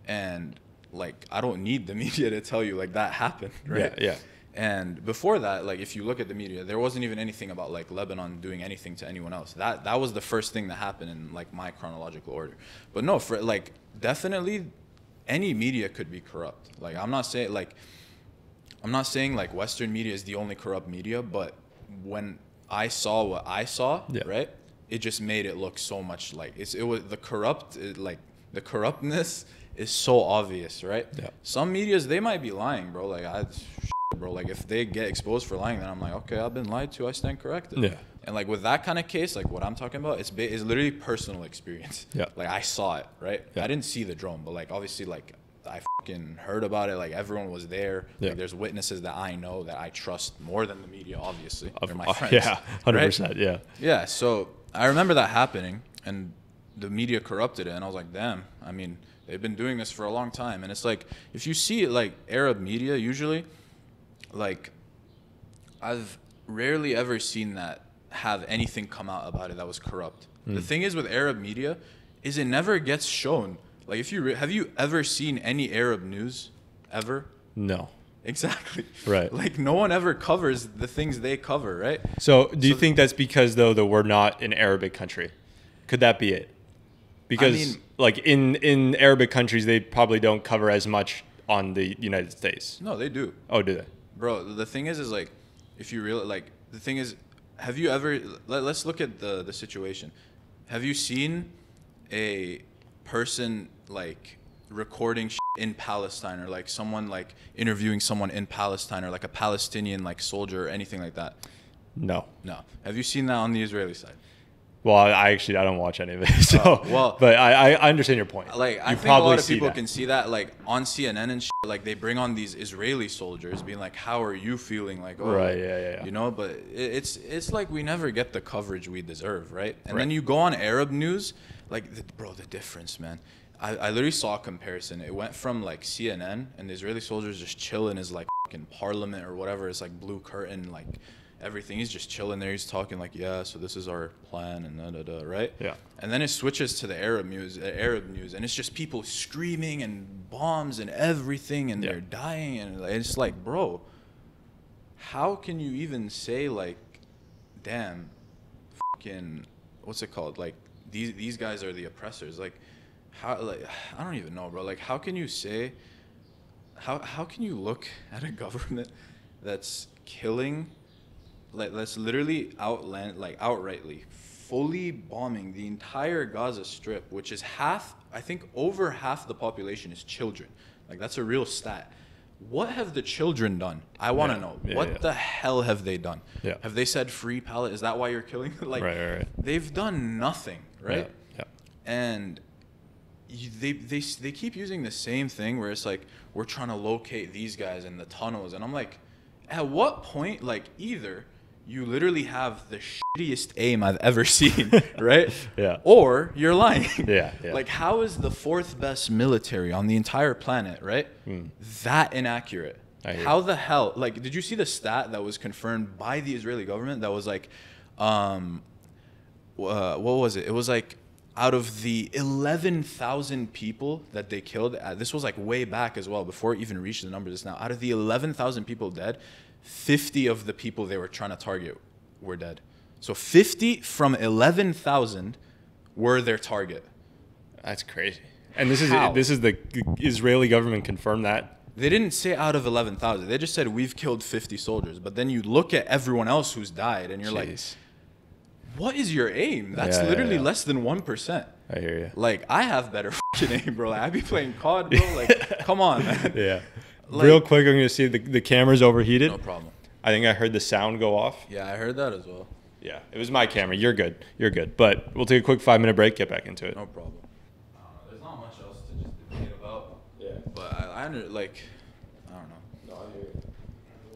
[SPEAKER 2] And like, I don't need the media to tell you like that happened. Right.
[SPEAKER 1] Yeah.
[SPEAKER 2] And before that, like, if you look at the media, there wasn't even anything about like Lebanon doing anything to anyone else. That was the first thing that happened in like my chronological order. But no, for like, definitely any media could be corrupt. Like, I'm not saying like Western media is the only corrupt media, but when I saw what I saw, right, it just made it look so much like it was the corruptness is so obvious, right?
[SPEAKER 1] Yeah.
[SPEAKER 2] Some medias, they might be lying, bro. Like, bro, like if they get exposed for lying, then I'm like, okay, I've been lied to, I stand corrected.
[SPEAKER 1] Yeah.
[SPEAKER 2] And like with that kind of case, like what I'm talking about, it's literally personal experience.
[SPEAKER 1] Yeah.
[SPEAKER 2] Like, I saw it, right?
[SPEAKER 1] Yeah.
[SPEAKER 2] I didn't see the drone, but like obviously like I fucking heard about it. Like, everyone was there.
[SPEAKER 1] Yeah.
[SPEAKER 2] Like, there's witnesses that I know that I trust more than the media, obviously. They're my friends.
[SPEAKER 1] Yeah, 100%.
[SPEAKER 2] Right?
[SPEAKER 1] Yeah.
[SPEAKER 2] Yeah. So I remember that happening, and the media corrupted it, and I was like, damn. I mean, they've been doing this for a long time, and it's like, if you see like Arab media, usually, like, I've rarely ever seen that have anything come out about it that was corrupt. The thing is with Arab media is it never gets shown. Like, if you have you ever seen any Arab news ever?
[SPEAKER 1] No.
[SPEAKER 2] Exactly.
[SPEAKER 1] Right.
[SPEAKER 2] Like, no one ever covers the things they cover, right?
[SPEAKER 1] So do you think that's because, though, that we're not an Arabic country? Could that be it? Because,
[SPEAKER 2] I mean,
[SPEAKER 1] like, in Arabic countries, they probably don't cover as much on the United States.
[SPEAKER 2] No, they do.
[SPEAKER 1] Oh, do they?
[SPEAKER 2] Bro, the thing is like, if you really, like, the thing is, have you ever, let's look at the situation. Have you seen a person like recording in Palestine, or like someone like interviewing someone in Palestine, or like a Palestinian like soldier or anything like that?
[SPEAKER 1] No.
[SPEAKER 2] No. Have you seen that on the Israeli side?
[SPEAKER 1] Well, I don't watch any of it. So,
[SPEAKER 2] well,
[SPEAKER 1] but I understand your point.
[SPEAKER 2] Like, I think a lot of people can see that, like, on CNN and shit, like, they bring on these Israeli soldiers being like, how are you feeling? Like, oh,
[SPEAKER 1] right, yeah.
[SPEAKER 2] You know, but it's like we never get the coverage we deserve, right? And then you go on Arab news, like, the difference, man. I literally saw a comparison. It went from, like, CNN and the Israeli soldiers just chilling as, like, fucking parliament or whatever. It's, like, blue curtain, like, everything. He's just chilling there. He's talking like, yeah, so this is our plan and right?
[SPEAKER 1] Yeah.
[SPEAKER 2] And then it switches to the Arab news, and it's just people screaming and bombs and everything, and they're dying, and it's like, bro, how can you even say like, damn, fucking, what's it called? Like these guys are the oppressors. Like, how? Like, I don't even know, bro. Like, how can you say? How can you look at a government that's killing? Like, that's literally outrightly, fully bombing the entire Gaza Strip, which is I think over half the population is children. Like, that's a real stat. What have the children done? I want to know. What the hell have they done?
[SPEAKER 1] Yeah.
[SPEAKER 2] Have they said free Palestine? Is that why you're killing? Like,
[SPEAKER 1] right.
[SPEAKER 2] They've done nothing, right?
[SPEAKER 1] Yeah.
[SPEAKER 2] And they keep using the same thing where it's like, we're trying to locate these guys in the tunnels. And I'm like, at what point, like, either you literally have the shittiest aim I've ever seen, right?
[SPEAKER 1] Yeah.
[SPEAKER 2] Or you're lying.
[SPEAKER 1] Yeah.
[SPEAKER 2] Like, how is the fourth best military on the entire planet, right? That inaccurate? How the hell? Like, did you see the stat that was confirmed by the Israeli government that was like, what was it? It was like, out of the 11,000 people that they killed, this was like way back as well, before it even reached the numbers it's now. Out of the 11,000 people dead, 50 of the people they were trying to target were dead. So 50 from 11,000 were their target.
[SPEAKER 1] That's crazy. And this is the Israeli government confirmed that?
[SPEAKER 2] They didn't say out of 11,000. They just said we've killed 50 soldiers. But then you look at everyone else who's died and you're like, what is your aim? That's literally less than 1%.
[SPEAKER 1] I hear you.
[SPEAKER 2] Like, I have better fucking aim, bro. Like, I be playing COD, bro. Like, come on, man.
[SPEAKER 1] Yeah. Like, real quick, I'm going to see the camera's overheated.
[SPEAKER 2] No problem.
[SPEAKER 1] I think I heard the sound go off.
[SPEAKER 2] Yeah, I heard that as well.
[SPEAKER 1] Yeah, it was my camera. You're good. But we'll take a quick 5-minute break, get back into it.
[SPEAKER 2] No problem. There's not much else to just debate about. Yeah. But I don't know.
[SPEAKER 1] No, I hear you.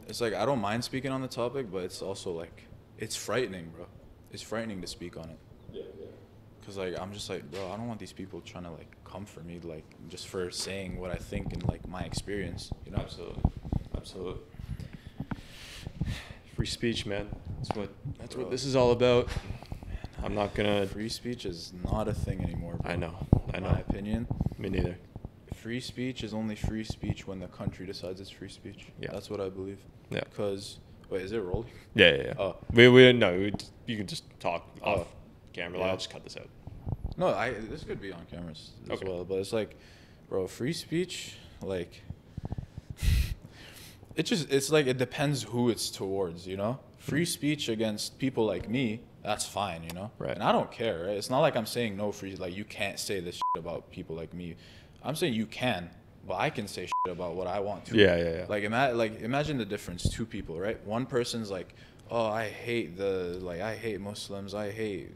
[SPEAKER 2] It's like, I don't mind speaking on the topic, but it's also like, it's frightening, bro. It's frightening to speak on it.
[SPEAKER 1] Yeah.
[SPEAKER 2] Because, like, I'm just like, bro, I don't want these people trying to, like, come for me, like, just for saying what I think and, like, my experience, you know?
[SPEAKER 1] Absolutely. Free speech, man. That's what this is all about. I'm not going to...
[SPEAKER 2] Free speech is not a thing anymore, bro.
[SPEAKER 1] I know.
[SPEAKER 2] In my opinion.
[SPEAKER 1] Me neither.
[SPEAKER 2] Free speech is only free speech when the country decides it's free speech.
[SPEAKER 1] Yeah.
[SPEAKER 2] That's what I believe.
[SPEAKER 1] Yeah.
[SPEAKER 2] Because... Wait, is it rolling?
[SPEAKER 1] Yeah.
[SPEAKER 2] Oh.
[SPEAKER 1] You can just talk off camera. I'll just cut this out.
[SPEAKER 2] No, this could be on cameras as well. But it's like, bro, free speech, like, it's like, it depends who it's towards, you know? Free speech against people like me, that's fine, you know?
[SPEAKER 1] Right.
[SPEAKER 2] And I don't care, right? It's not like I'm saying no free, like, you can't say this shit about people like me. I'm saying you can, but I can say shit about what I want to.
[SPEAKER 1] Yeah.
[SPEAKER 2] Like, imagine the difference. Two people, right? One person's like, oh, I hate Muslims. I hate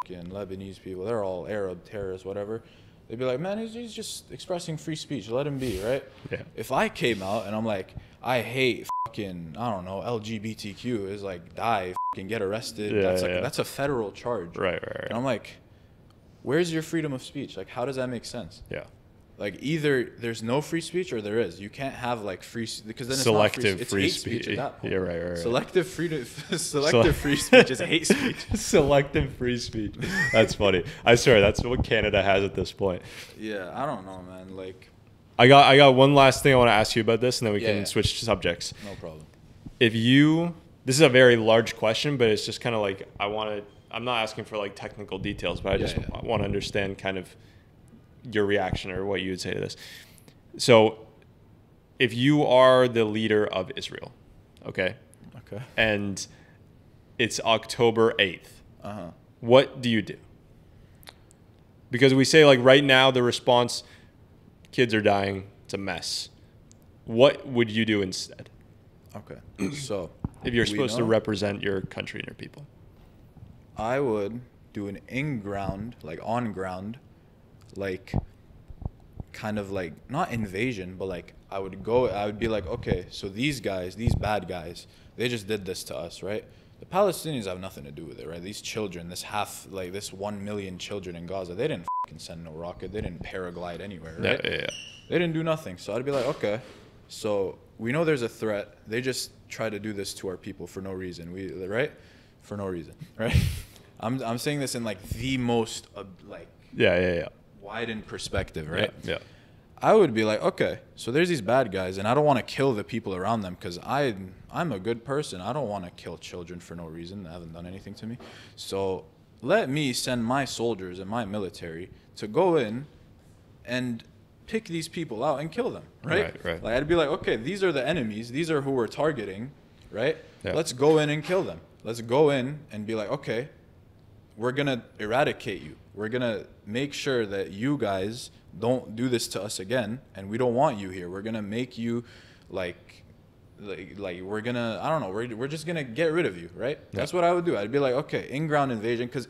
[SPEAKER 2] fucking Lebanese people. They're all Arab terrorists, whatever. They'd be like, man, he's just expressing free speech. Let him be, right?
[SPEAKER 1] Yeah.
[SPEAKER 2] If I came out and I'm like, I hate fucking, I don't know, LGBTQ, is like, die, fucking get arrested.
[SPEAKER 1] Yeah,
[SPEAKER 2] that's a federal charge.
[SPEAKER 1] Right.
[SPEAKER 2] And I'm like, where's your freedom of speech? Like, how does that make sense?
[SPEAKER 1] Yeah.
[SPEAKER 2] Like, either there's no free speech or there is. You can't have, like, free, because then it's
[SPEAKER 1] selective
[SPEAKER 2] not
[SPEAKER 1] free
[SPEAKER 2] it's hate speech at that point.
[SPEAKER 1] Yeah, right.
[SPEAKER 2] Selective free speech is hate speech.
[SPEAKER 1] Selective free speech. That's funny. I swear that's what Canada has at this point.
[SPEAKER 2] Yeah, I don't know, man. Like,
[SPEAKER 1] I got one last thing I want to ask you about this, and then we can switch subjects.
[SPEAKER 2] No problem.
[SPEAKER 1] This is a very large question, but it's just kind of like I'm not asking for like technical details, but I just want to understand kind of your reaction or what you would say to this. So if you are the leader of Israel, okay, and it's October 8th, what do you do? Because we say like right now the response, kids are dying, it's a mess. What would you do instead?
[SPEAKER 2] Okay, so
[SPEAKER 1] if you're supposed to represent your country and your people?
[SPEAKER 2] I would do an in-ground, like on-ground, like kind of like not invasion, but like I would be like, okay, so these guys, these bad guys, they just did this to us, right? The Palestinians have nothing to do with it, right? These children, this 1 million children in Gaza, they didn't fucking send no rocket. They didn't paraglide anywhere, right?
[SPEAKER 1] Yeah.
[SPEAKER 2] They didn't do nothing. So I'd be like, okay, so we know there's a threat. They just try to do this to our people for no reason. Right? For no reason, right? I'm saying this in like the most widened perspective, right?
[SPEAKER 1] Yeah.
[SPEAKER 2] I would be like, okay, so there's these bad guys, and I don't want to kill the people around them because I'm a good person. I don't want to kill children for no reason. They haven't done anything to me. So let me send my soldiers and my military to go in and pick these people out and kill them, right?
[SPEAKER 1] Right.
[SPEAKER 2] Like I'd be like, okay, these are the enemies. These are who we're targeting, right?
[SPEAKER 1] Yeah.
[SPEAKER 2] Let's go in and kill them. Let's go in and be like, okay, we're going to eradicate you. We're going to make sure that you guys don't do this to us again, and we don't want you here. We're going to make you like we're going to, I don't know, we're just going to get rid of you, right? Yeah. That's what I would do. I'd be like, okay, in-ground invasion, because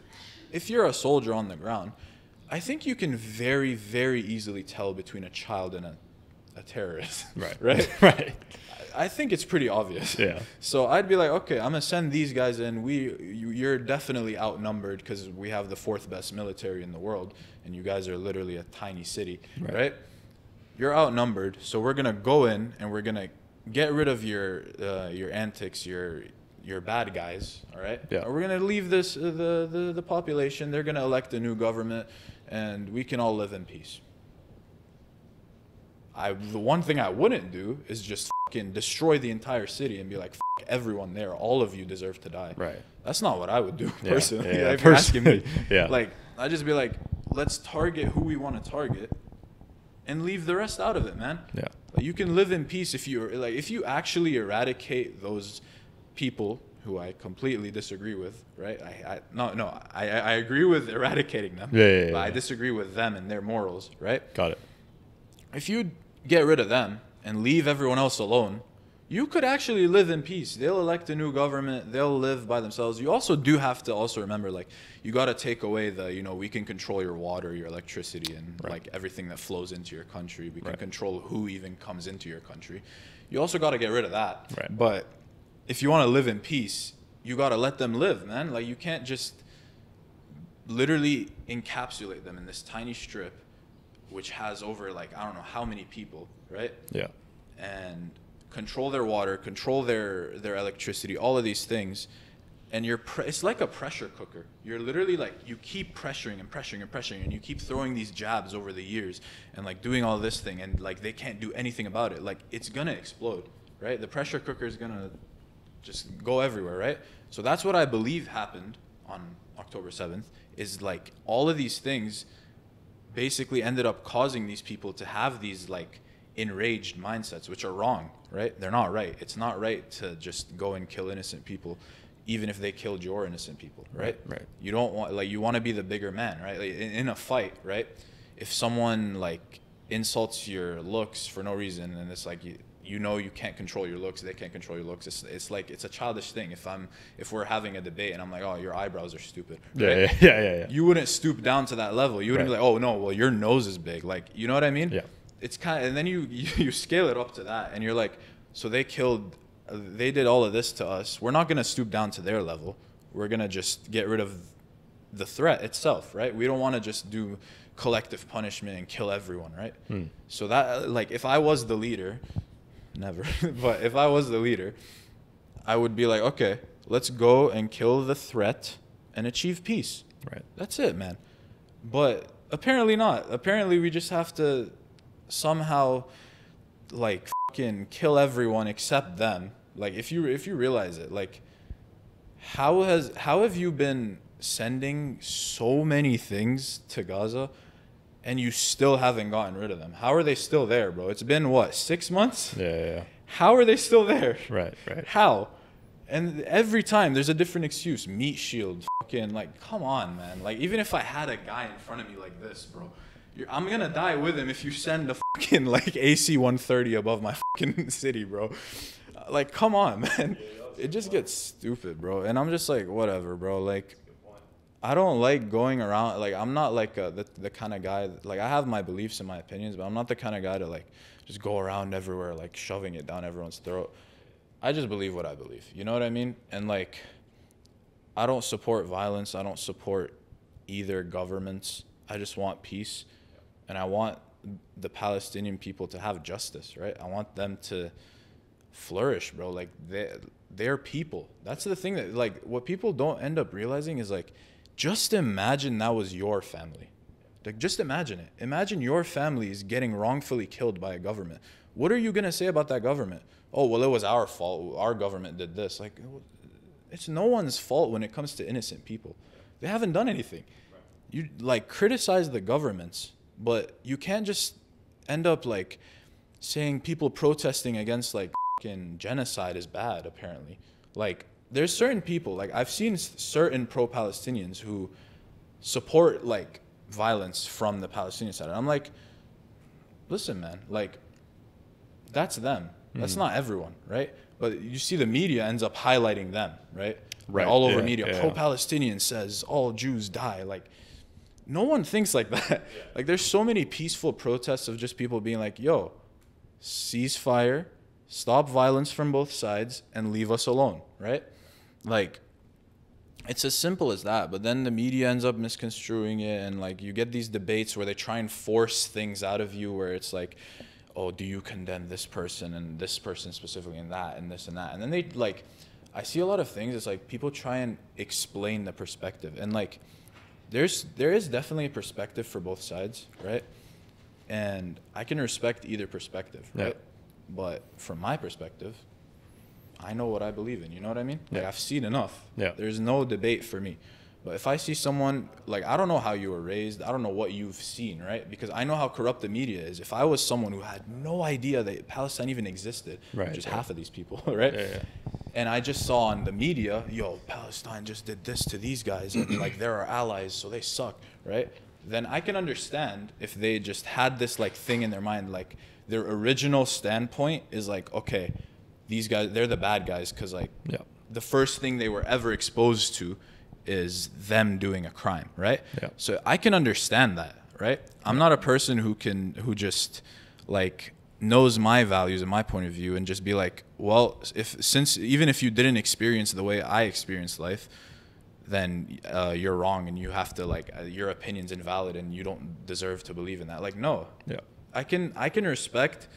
[SPEAKER 2] if you're a soldier on the ground, I think you can very, very easily tell between a child and a terrorist. Right?
[SPEAKER 1] Right.
[SPEAKER 2] I think it's pretty obvious.
[SPEAKER 1] Yeah.
[SPEAKER 2] So I'd be like, okay, I'm going to send these guys in. You're definitely outnumbered because we have the 4th best military in the world, and you guys are literally a tiny city, right? You're outnumbered, so we're going to go in and we're going to get rid of your antics, your bad guys, all right?
[SPEAKER 1] Yeah.
[SPEAKER 2] We're going to leave this the population. They're going to elect a new government, and we can all live in peace. The one thing I wouldn't do is just fucking destroy the entire city and be like, fuck everyone there. All of you deserve to die.
[SPEAKER 1] Right.
[SPEAKER 2] That's not what I would do personally.
[SPEAKER 1] Yeah.
[SPEAKER 2] If you're asking me.
[SPEAKER 1] Yeah.
[SPEAKER 2] Like, I'd just be like, let's target who we want to target and leave the rest out of it, man.
[SPEAKER 1] Yeah.
[SPEAKER 2] Like, you can live in peace if you actually eradicate those people who I completely disagree with, right? I agree with eradicating them.
[SPEAKER 1] Yeah.
[SPEAKER 2] But I disagree with them and their morals, right?
[SPEAKER 1] Got it.
[SPEAKER 2] If you get rid of them and leave everyone else alone, you could actually live in peace. They'll elect a new government. They'll live by themselves. You also do have to also remember, like, you got to take away we can control your water, your electricity, and like everything that flows into your country. We can control who even comes into your country. You also got to get rid of that.
[SPEAKER 1] Right.
[SPEAKER 2] But if you want to live in peace, you got to let them live, man. Like, you can't just literally encapsulate them in this tiny strip, which has over, like, I don't know how many people, right?
[SPEAKER 1] Yeah.
[SPEAKER 2] And control their water, control their electricity, all of these things. And it's like a pressure cooker. You're literally like, you keep pressuring and pressuring and pressuring, and you keep throwing these jabs over the years and like doing all this thing, and like they can't do anything about it. Like, it's gonna explode, right? The pressure cooker is gonna just go everywhere, right? So that's what I believe happened on October 7th, is like all of these things basically ended up causing these people to have these like enraged mindsets, which are wrong, right? They're not right. It's not right to just go and kill innocent people, even if they killed your innocent people, right?
[SPEAKER 1] Right.
[SPEAKER 2] You don't want, like, you want to be the bigger man, right? Like, in a fight, right? If someone like insults your looks for no reason, and it's like you know you can't control your looks, they can't control your looks. It's like, it's a childish thing. If we're having a debate and I'm like, oh, your eyebrows are stupid, right?
[SPEAKER 1] Yeah.
[SPEAKER 2] You wouldn't stoop down to that level. You wouldn't be like, oh no, well, your nose is big. Like, you know what I mean?
[SPEAKER 1] Yeah.
[SPEAKER 2] It's kind of, and then you scale it up to that, and you're like, so they did all of this to us. We're not gonna stoop down to their level. We're gonna just get rid of the threat itself, right? We don't want to just do collective punishment and kill everyone, right? So that, like, if I was the leader, never, but if I was the leader, I would be like, okay, let's go and kill the threat and achieve peace.
[SPEAKER 1] Right.
[SPEAKER 2] That's it, man. But apparently not. Apparently we just have to somehow like fucking kill everyone except them. Like, if you realize it, like, how have you been sending so many things to Gaza and you still haven't gotten rid of them? How are they still there, bro? It's been what, 6 months?
[SPEAKER 1] Yeah.
[SPEAKER 2] How are they still there?
[SPEAKER 1] Right.
[SPEAKER 2] How? And every time there's a different excuse. Meat shield, fucking, like, come on, man. Like, even if I had a guy in front of me like this, bro, I'm gonna die with him if you send a fucking, like, AC-130 above my fucking city, bro. Like, come on, man. It just gets stupid, bro. And I'm just like, whatever, bro. Like, I don't like going around, like, I'm not like the kind of guy, like, I have my beliefs and my opinions, but I'm not the kind of guy to, like, just go around everywhere, like, shoving it down everyone's throat. I just believe what I believe, you know what I mean? And, like, I don't support violence. I don't support either governments. I just want peace, and I want the Palestinian people to have justice, right? I want them to flourish, bro. Like, they're people. That's the thing that, like, what people don't end up realizing is, like, just imagine that was your family. Like, just imagine it. Imagine your family is getting wrongfully killed by a government. What are you going to say about that government? Oh, well, it was our fault. Our government did this. Like, it's no one's fault when it comes to innocent people. They haven't done anything. You, like, criticize the governments, but you can't just end up, like, saying people protesting against, like, fucking genocide is bad, apparently. Like, there's certain people, like, I've seen certain pro-Palestinians who support, like, violence from the Palestinian side. And I'm like, listen, man, like, that's them. That's not everyone, right? But you see the media ends up highlighting them, right?
[SPEAKER 1] Right.
[SPEAKER 2] Like, all over media. Pro-Palestinian says all Jews die. Like, no one thinks like that. Like, there's so many peaceful protests of just people being like, yo, ceasefire, stop violence from both sides, and leave us alone, right? Like, it's as simple as that. But then the media ends up misconstruing it, and, like, you get these debates where they try and force things out of you where it's like, oh, do you condemn this person and this person specifically and that and this and that? And then they, like, I see a lot of things. It's like people try and explain the perspective. And, like, there is definitely a perspective for both sides, right? And I can respect either perspective, right? But from my perspective, I know what I believe in. You know what I mean? Like, I've seen enough. There's no debate for me. But if I see someone, like, I don't know how you were raised. I don't know what you've seen, right? Because I know how corrupt the media is. If I was someone who had no idea that Palestine even existed, which is half of these people, right? And I just saw on the media, yo, Palestine just did this to these guys, and, like, they're our allies, so they suck, right? Then I can understand if they just had this, like, thing in their mind, like, their original standpoint is like, okay, these guys, they're the bad guys because, like, the first thing they were ever exposed to is them doing a crime, right? So I can understand that, right? I'm not a person who just, like, knows my values and my point of view and just be like, well, even if you didn't experience the way I experienced life, then you're wrong and you have to, like, your opinion's invalid and you don't deserve to believe in that. Like, no. I can respect,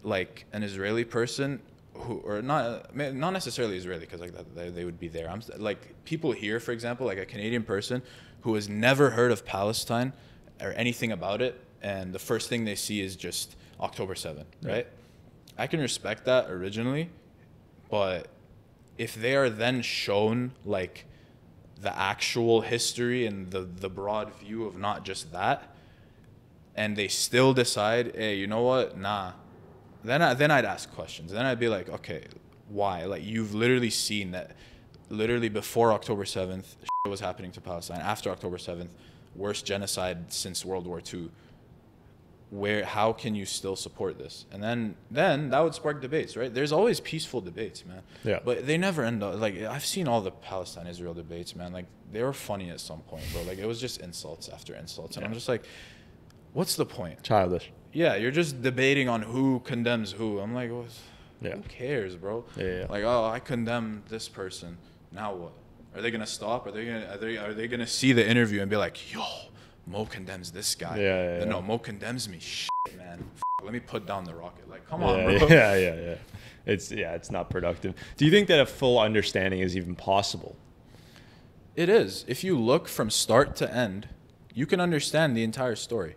[SPEAKER 2] like, an Israeli person who, or not necessarily Israeli, because, like, they would be there. I'm like, people here, for example, like a Canadian person who has never heard of Palestine or anything about it, and the first thing they see is just October 7th, right? I can respect that originally, but if they are then shown, like, the actual history and the broad view of not just that, and they still decide, hey, you know what, nah, then I'd ask questions. Then I'd be like, okay, why? Like, you've literally seen that literally before October 7th, shit was happening to Palestine. After October 7th, worst genocide since World War II. How can you still support this? And then that would spark debates, right? There's always peaceful debates, man. But they never end up, like, I've seen all the Palestine-Israel debates, man. Like, they were funny at some point, bro. Like, it was just insults after insults. And I'm just like, what's the point?
[SPEAKER 1] Childish.
[SPEAKER 2] Yeah, you're just debating on who condemns who. I'm like, who cares, bro? Like, oh, I condemn this person. Now what? Are they gonna stop? Are they gonna see the interview and be like, yo, Mo condemns this guy? No, Mo condemns me. Shit, man. Let me put down the rocket. Like, come on, bro.
[SPEAKER 1] It's not productive. Do you think that a full understanding is even possible?
[SPEAKER 2] It is. If you look from start to end, you can understand the entire story.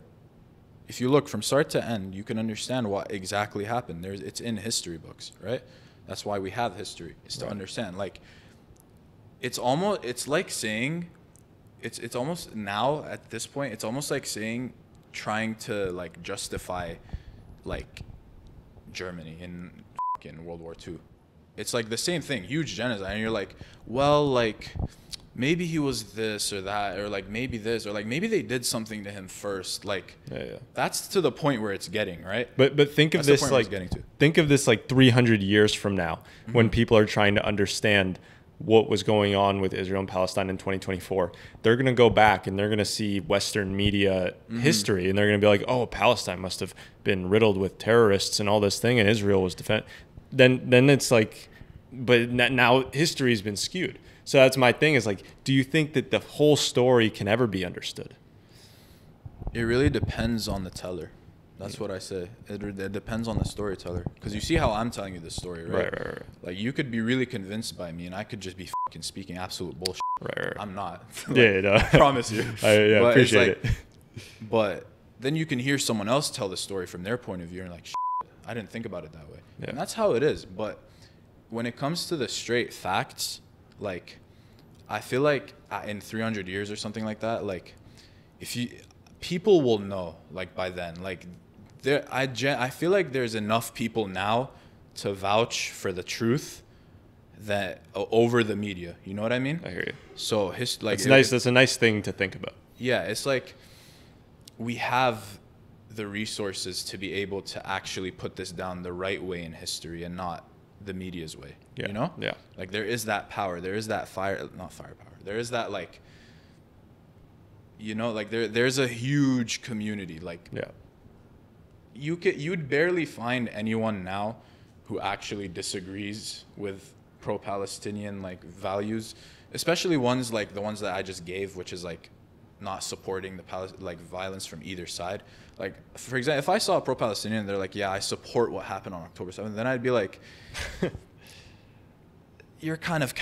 [SPEAKER 2] If you look from start to end, you can understand what exactly happened. It's in history books, right? That's why we have history, is to understand. Like, it's like saying, it's almost now at this point, it's almost like saying, trying to, like, justify, like, Germany in World War II. It's like the same thing, huge genocide, and you're like, well, like, maybe he was this or that, or like maybe this, or like maybe they did something to him first. Like, that's to the point where it's getting, right?
[SPEAKER 1] But think of
[SPEAKER 2] That's the
[SPEAKER 1] this
[SPEAKER 2] point where
[SPEAKER 1] like
[SPEAKER 2] it's getting to.
[SPEAKER 1] think of this like 300 years from now, when people are trying to understand what was going on with Israel and Palestine in 2024. They're going to go back and they're going to see Western media history, and they're going to be like, oh, Palestine must have been riddled with terrorists and all this thing, and Israel was then it's like, but now history's been skewed. So that's my thing, is like, do you think that the whole story can ever be understood?
[SPEAKER 2] It really depends on the teller. That's what I say. It depends on the storyteller. Because you see how I'm telling you this story, right?
[SPEAKER 1] Right.
[SPEAKER 2] Like, you could be really convinced by me, and I could just be fucking speaking absolute bullshit.
[SPEAKER 1] Right.
[SPEAKER 2] I'm not.
[SPEAKER 1] Like, no.
[SPEAKER 2] I promise you.
[SPEAKER 1] I appreciate it.
[SPEAKER 2] But then you can hear someone else tell the story from their point of view, and like, I didn't think about it that way. Yeah. And that's how it is. But when it comes to the straight facts, like, I feel like in 300 years or something like that, like, people will know, like, by then, like, I feel like there's enough people now to vouch for the truth that over the media. You know what I mean?
[SPEAKER 1] I hear you.
[SPEAKER 2] So like,
[SPEAKER 1] it's nice. That's a nice thing to think about.
[SPEAKER 2] Yeah, it's like we have the resources to be able to actually put this down the right way in history and not the media's way.
[SPEAKER 1] Yeah.
[SPEAKER 2] You know?
[SPEAKER 1] Yeah.
[SPEAKER 2] Like, there is that power. There is that not firepower. There is that, like, you know, like there's a huge community. Like,
[SPEAKER 1] yeah.
[SPEAKER 2] You'd barely find anyone now who actually disagrees with pro-Palestinian, like, values, especially ones like the ones that I just gave, which is like not supporting the violence from either side. Like, for example, if I saw a pro-Palestinian, they're like, yeah, I support what happened on October 7th, then I'd be like, you're kind of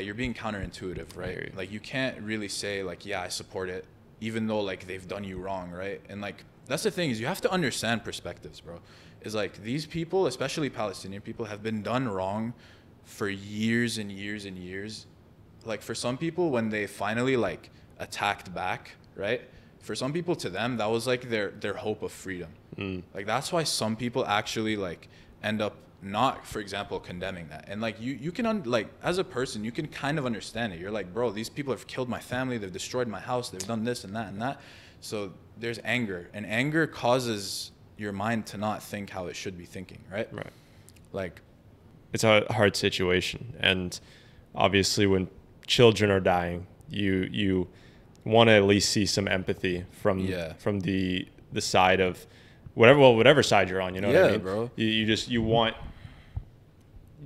[SPEAKER 2] you're being counterintuitive, right? Like, you can't really say, like, yeah, I support it, even though, like, they've done you wrong, right? And, like, that's the thing, is you have to understand perspectives, bro. Is like, these people, especially Palestinian people, have been done wrong for years and years and years. Like, for some people, when they finally, like, attacked back, right? For some people, to them, that was like their hope of freedom. Like, that's why some people actually, like, end up not, for example, condemning that. And, like, you can like, as a person, you can kind of understand it. You're like, bro, these people have killed my family, they've destroyed my house, they've done this and that and that. So there's anger, and anger causes your mind to not think how it should be thinking, right? Like,
[SPEAKER 1] it's a hard situation, and obviously when children are dying, you want to at least see some empathy from the side of whatever side you're on, you know what I mean?
[SPEAKER 2] Bro.
[SPEAKER 1] You want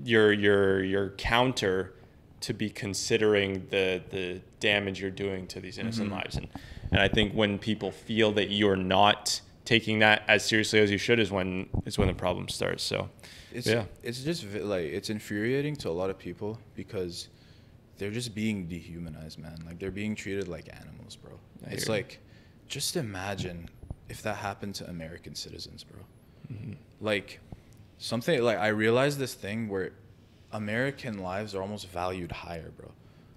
[SPEAKER 1] your counter to be considering the damage you're doing to these innocent lives, and I think when people feel that you're not taking that as seriously as you should is when the problem starts. So
[SPEAKER 2] it's just like, it's infuriating to a lot of people because they're just being dehumanized, man. Like, they're being treated like animals, bro. It's like, just imagine if that happened to American citizens, bro. Like, something like, I realized this thing where American lives are almost valued higher, bro.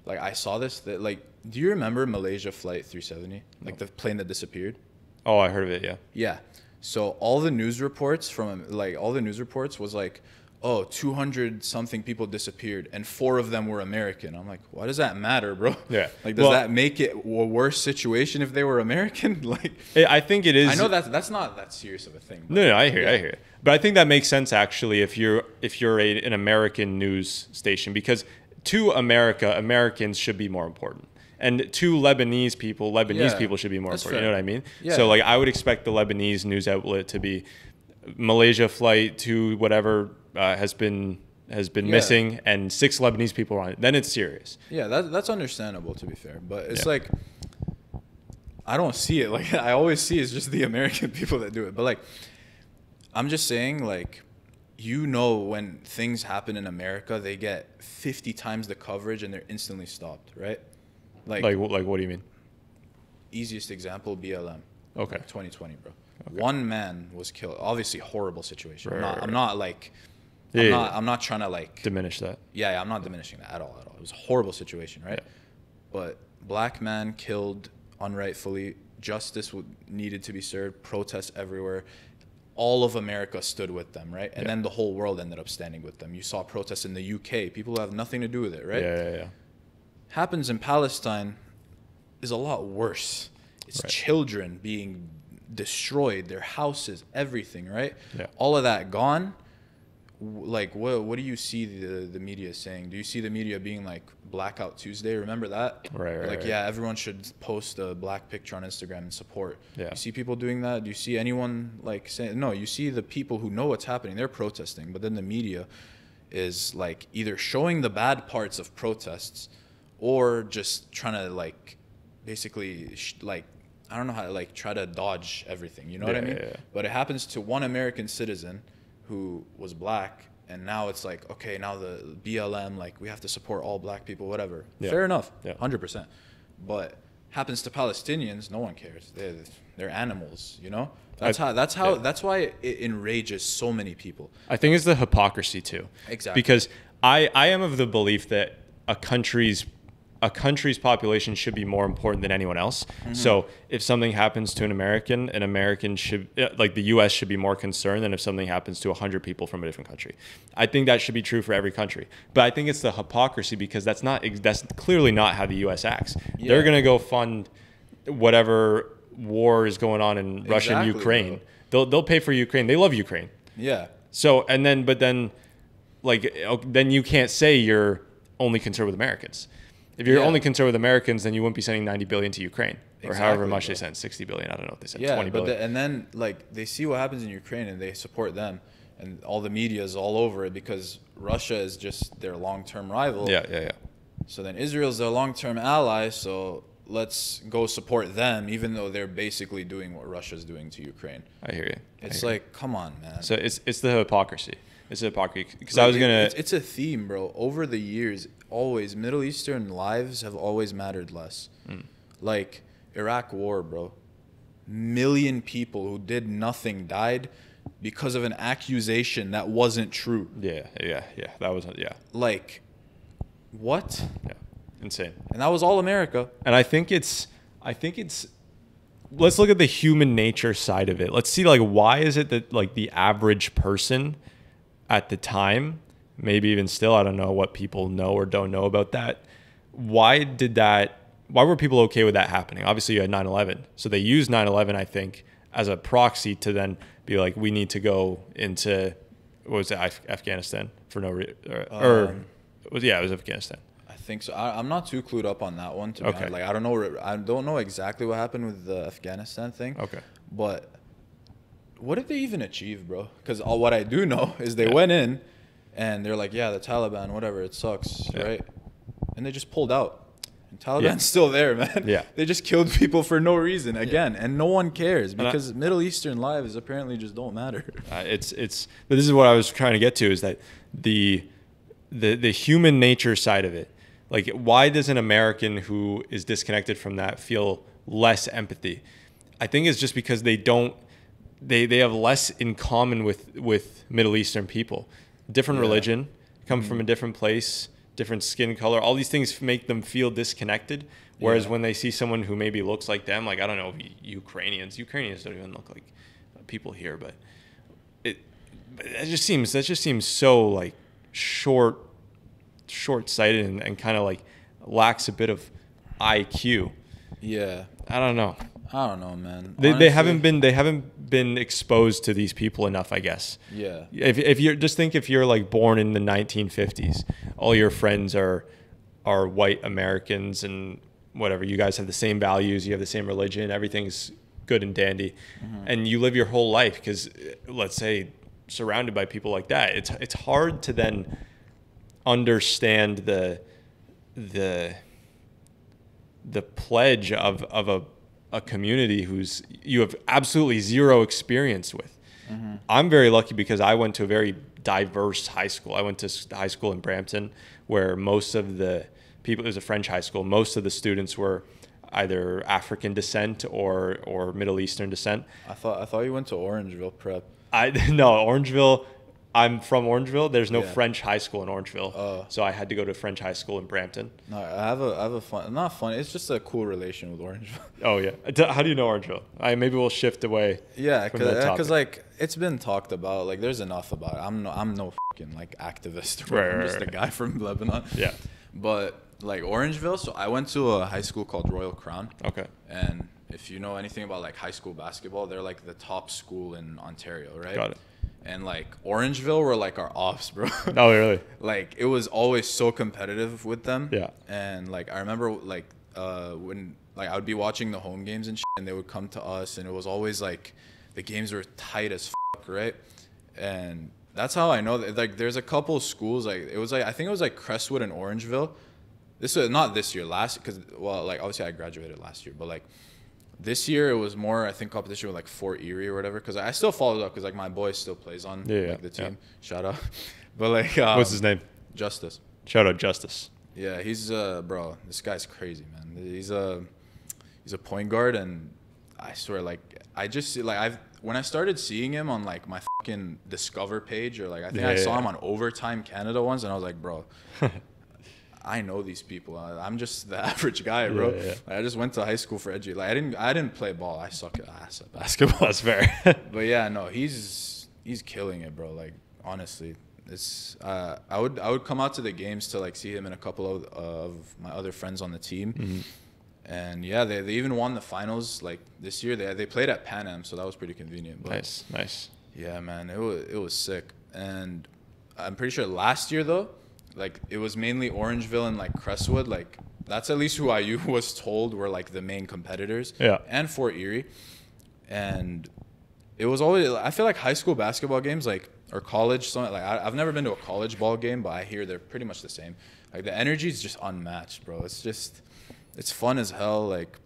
[SPEAKER 2] Like, I saw this, like, do you remember Malaysia Flight 370? Like, the plane that disappeared?
[SPEAKER 1] Oh, I heard of it, yeah.
[SPEAKER 2] Yeah. So all the news reports was like, oh, 200 something people disappeared and 4 of them were American. I'm like, why does that matter, bro?
[SPEAKER 1] Yeah.
[SPEAKER 2] Like, does that make it a worse situation if they were American? Like,
[SPEAKER 1] I think it is.
[SPEAKER 2] I know that's not that serious of a thing.
[SPEAKER 1] No, I hear it. But I think that makes sense, actually, if you're an American news station, because to America, Americans should be more important. And to Lebanese people should be more important. Fair. You know what I mean? Yeah. So, like, I would expect the Lebanese news outlet to be Malaysia flight to whatever has been missing, and 6 Lebanese people are on it. Then it's serious.
[SPEAKER 2] Yeah, that's understandable, to be fair. But it's like, I don't see it. Like, I always see it's just the American people that do it. But, like, I'm just saying, like, you know, when things happen in America, they get 50 times the coverage and they're instantly stopped, right? Like what do you mean? Easiest example, BLM.
[SPEAKER 1] Okay.
[SPEAKER 2] 2020, bro. Okay. 1 man was killed. Obviously, horrible situation. I'm not trying to, like,
[SPEAKER 1] diminish that.
[SPEAKER 2] Yeah, I'm not diminishing that at all. It was a horrible situation, right? Yeah. But black man killed unrightfully. Justice needed to be served. Protests everywhere. All of America stood with them, right? And then the whole world ended up standing with them. You saw protests in the UK. People who have nothing to do with it, right?
[SPEAKER 1] Yeah.
[SPEAKER 2] happens in Palestine is a lot worse. It's children being destroyed, their houses, everything, right?
[SPEAKER 1] Yeah.
[SPEAKER 2] All of that gone. Like, what do you see the media saying? Do you see the media being like Blackout Tuesday? Remember that? Like, yeah, everyone should post a black picture on Instagram and support.
[SPEAKER 1] Yeah.
[SPEAKER 2] You see people doing that? Do you see anyone like saying no? You see the people who know what's happening. They're protesting, but then the media is like either showing the bad parts of protests or just trying to like basically like I don't know how to like try to dodge everything. You know what I mean?
[SPEAKER 1] Yeah.
[SPEAKER 2] But it happens to one American citizen who was black, and now it's like, okay, now the BLM, like, we have to support all black people, whatever.
[SPEAKER 1] Yeah.
[SPEAKER 2] Fair enough,
[SPEAKER 1] Yeah.
[SPEAKER 2] 100%. But happens to Palestinians, no one cares. They're animals, you know? That's why it enrages so many people.
[SPEAKER 1] I think it's the hypocrisy too.
[SPEAKER 2] Exactly.
[SPEAKER 1] Because I am of the belief that a country's population should be more important than anyone else. Mm-hmm. So if something happens to an American should, like the U.S. should be more concerned than if something happens to 100 people from a different country. I think that should be true for every country. But I think it's the hypocrisy because that's clearly not how the U.S. acts. Yeah. They're going to go fund whatever war is going on in Russia and Ukraine. They'll pay for Ukraine. They love Ukraine.
[SPEAKER 2] Yeah.
[SPEAKER 1] So but then you can't say you're only concerned with Americans. If you're only concerned with Americans, then you wouldn't be sending $90 billion to Ukraine, or however much they sent, $60 billion. I don't know if they sent $20 billion.
[SPEAKER 2] And then like they see what happens in Ukraine and they support them, and all the media is all over it because Russia is just their long-term rival.
[SPEAKER 1] Yeah.
[SPEAKER 2] So then Israel's their long-term ally. So let's go support them, even though they're basically doing what Russia's doing to Ukraine.
[SPEAKER 1] I hear you.
[SPEAKER 2] It's like, come on, man.
[SPEAKER 1] So it's the hypocrisy. It's the hypocrisy because
[SPEAKER 2] like,
[SPEAKER 1] I was gonna.
[SPEAKER 2] It's a theme, bro. Over the years, always Middle Eastern lives have always mattered less. Like Iraq War, bro. Million people who did nothing died because of an accusation that wasn't true.
[SPEAKER 1] Yeah. That was
[SPEAKER 2] Like, what?
[SPEAKER 1] Yeah, insane.
[SPEAKER 2] And that was all America.
[SPEAKER 1] And I think it's. Let's look at the human nature side of it. Let's see, like, why is it that like the average person at the time, maybe even still, I don't know what people know or don't know about that. Why were people okay with that happening? Obviously you had 9/11. So they used 9/11, I think, as a proxy to then be like, we need to go into, what was it, Afghanistan for no reason, it was Afghanistan.
[SPEAKER 2] I think so. I'm not too clued up on that one, to be honest. Like, I don't know exactly what happened with the Afghanistan thing.
[SPEAKER 1] Okay.
[SPEAKER 2] But what did they even achieve, bro? Because what I do know is they went in and they're like, yeah, the Taliban, whatever, it sucks, right? And they just pulled out. And Taliban's still there, man.
[SPEAKER 1] Yeah.
[SPEAKER 2] They just killed people for no reason again, and no one cares because Middle Eastern lives apparently just don't matter.
[SPEAKER 1] But this is what I was trying to get to, is that the human nature side of it. Like, why does an American who is disconnected from that feel less empathy? I think it's just because they have less in common with Middle Eastern people. Different religion, come from a different place, different skin color. All these things make them feel disconnected. Whereas when they see someone who maybe looks like them, like, I don't know, Ukrainians don't even look like people here, but that just seems so like short-sighted and kind of like lacks a bit of IQ.
[SPEAKER 2] Yeah.
[SPEAKER 1] I don't know,
[SPEAKER 2] man.
[SPEAKER 1] They haven't been exposed to these people enough, I guess.
[SPEAKER 2] Yeah.
[SPEAKER 1] If you're like born in the 1950s, all your friends are white Americans and whatever. You guys have the same values, you have the same religion, everything's good and dandy, and you live your whole life because, let's say, surrounded by people like that. It's hard to then understand the pledge of a community who's you have absolutely zero experience with. I'm very lucky because I went to a very diverse high school. I went to high school in Brampton where most of the people, it was a French high school, most of the students were either African descent or Middle Eastern descent.
[SPEAKER 2] I thought you went to Orangeville Prep.
[SPEAKER 1] No, Orangeville. I'm from Orangeville. There's no French high school in Orangeville, so I had to go to French high school in Brampton.
[SPEAKER 2] No, I have a fun, not fun. It's just a cool relation with Orangeville.
[SPEAKER 1] Oh yeah, how do you know Orangeville? Maybe we'll shift away.
[SPEAKER 2] Yeah, because like it's been talked about. Like there's enough about it. I'm no fucking like activist. I'm just a guy from Lebanon.
[SPEAKER 1] Yeah,
[SPEAKER 2] but like Orangeville. So I went to a high school called Royal Crown.
[SPEAKER 1] Okay.
[SPEAKER 2] And if you know anything about like high school basketball, they're like the top school in Ontario, right?
[SPEAKER 1] Got it.
[SPEAKER 2] And like Orangeville were like our offs, bro.
[SPEAKER 1] Oh, really?
[SPEAKER 2] Like it was always so competitive with them.
[SPEAKER 1] Yeah.
[SPEAKER 2] And like I remember like when like I would be watching the home games and shit, and they would come to us, and it was always like the games were tight as fuck, right? And that's how I know that like there's a couple of schools like it was like I think it was like Crestwood and Orangeville. This was not this year, last because well like obviously I graduated last year, but like this year it was more I think competition with like Fort Erie or whatever because I still followed up because like my boy still plays on like the team. Shout out, but like
[SPEAKER 1] what's his name?
[SPEAKER 2] Justice.
[SPEAKER 1] Shout out Justice.
[SPEAKER 2] Yeah, he's bro. This guy's crazy, man. He's a point guard, and I swear like I just like when I started seeing him on like my fucking Discover page or like I think I saw him on Overtime Canada once, and I was like, bro. I know these people. I'm just the average guy, bro.
[SPEAKER 1] Yeah.
[SPEAKER 2] Like, I just went to high school for edu. Like I didn't play ball. I suck ass at basketball.
[SPEAKER 1] That's fair.
[SPEAKER 2] But yeah, no, he's killing it, bro. Like honestly, it's I would come out to the games to like see him and a couple of my other friends on the team.
[SPEAKER 1] Mm-hmm.
[SPEAKER 2] And yeah, they even won the finals like this year. They played at Pan Am, so that was pretty convenient. But
[SPEAKER 1] Nice.
[SPEAKER 2] Yeah, man, it was sick. And I'm pretty sure last year though, like it was mainly Orangeville and like Crestwood. Like that's at least who I was told were like the main competitors.
[SPEAKER 1] Yeah.
[SPEAKER 2] And Fort Erie, and it was always I feel like high school basketball games like or college something like I've never been to a college ball game, but I hear they're pretty much the same. Like the energy is just unmatched, bro. It's fun as hell. Like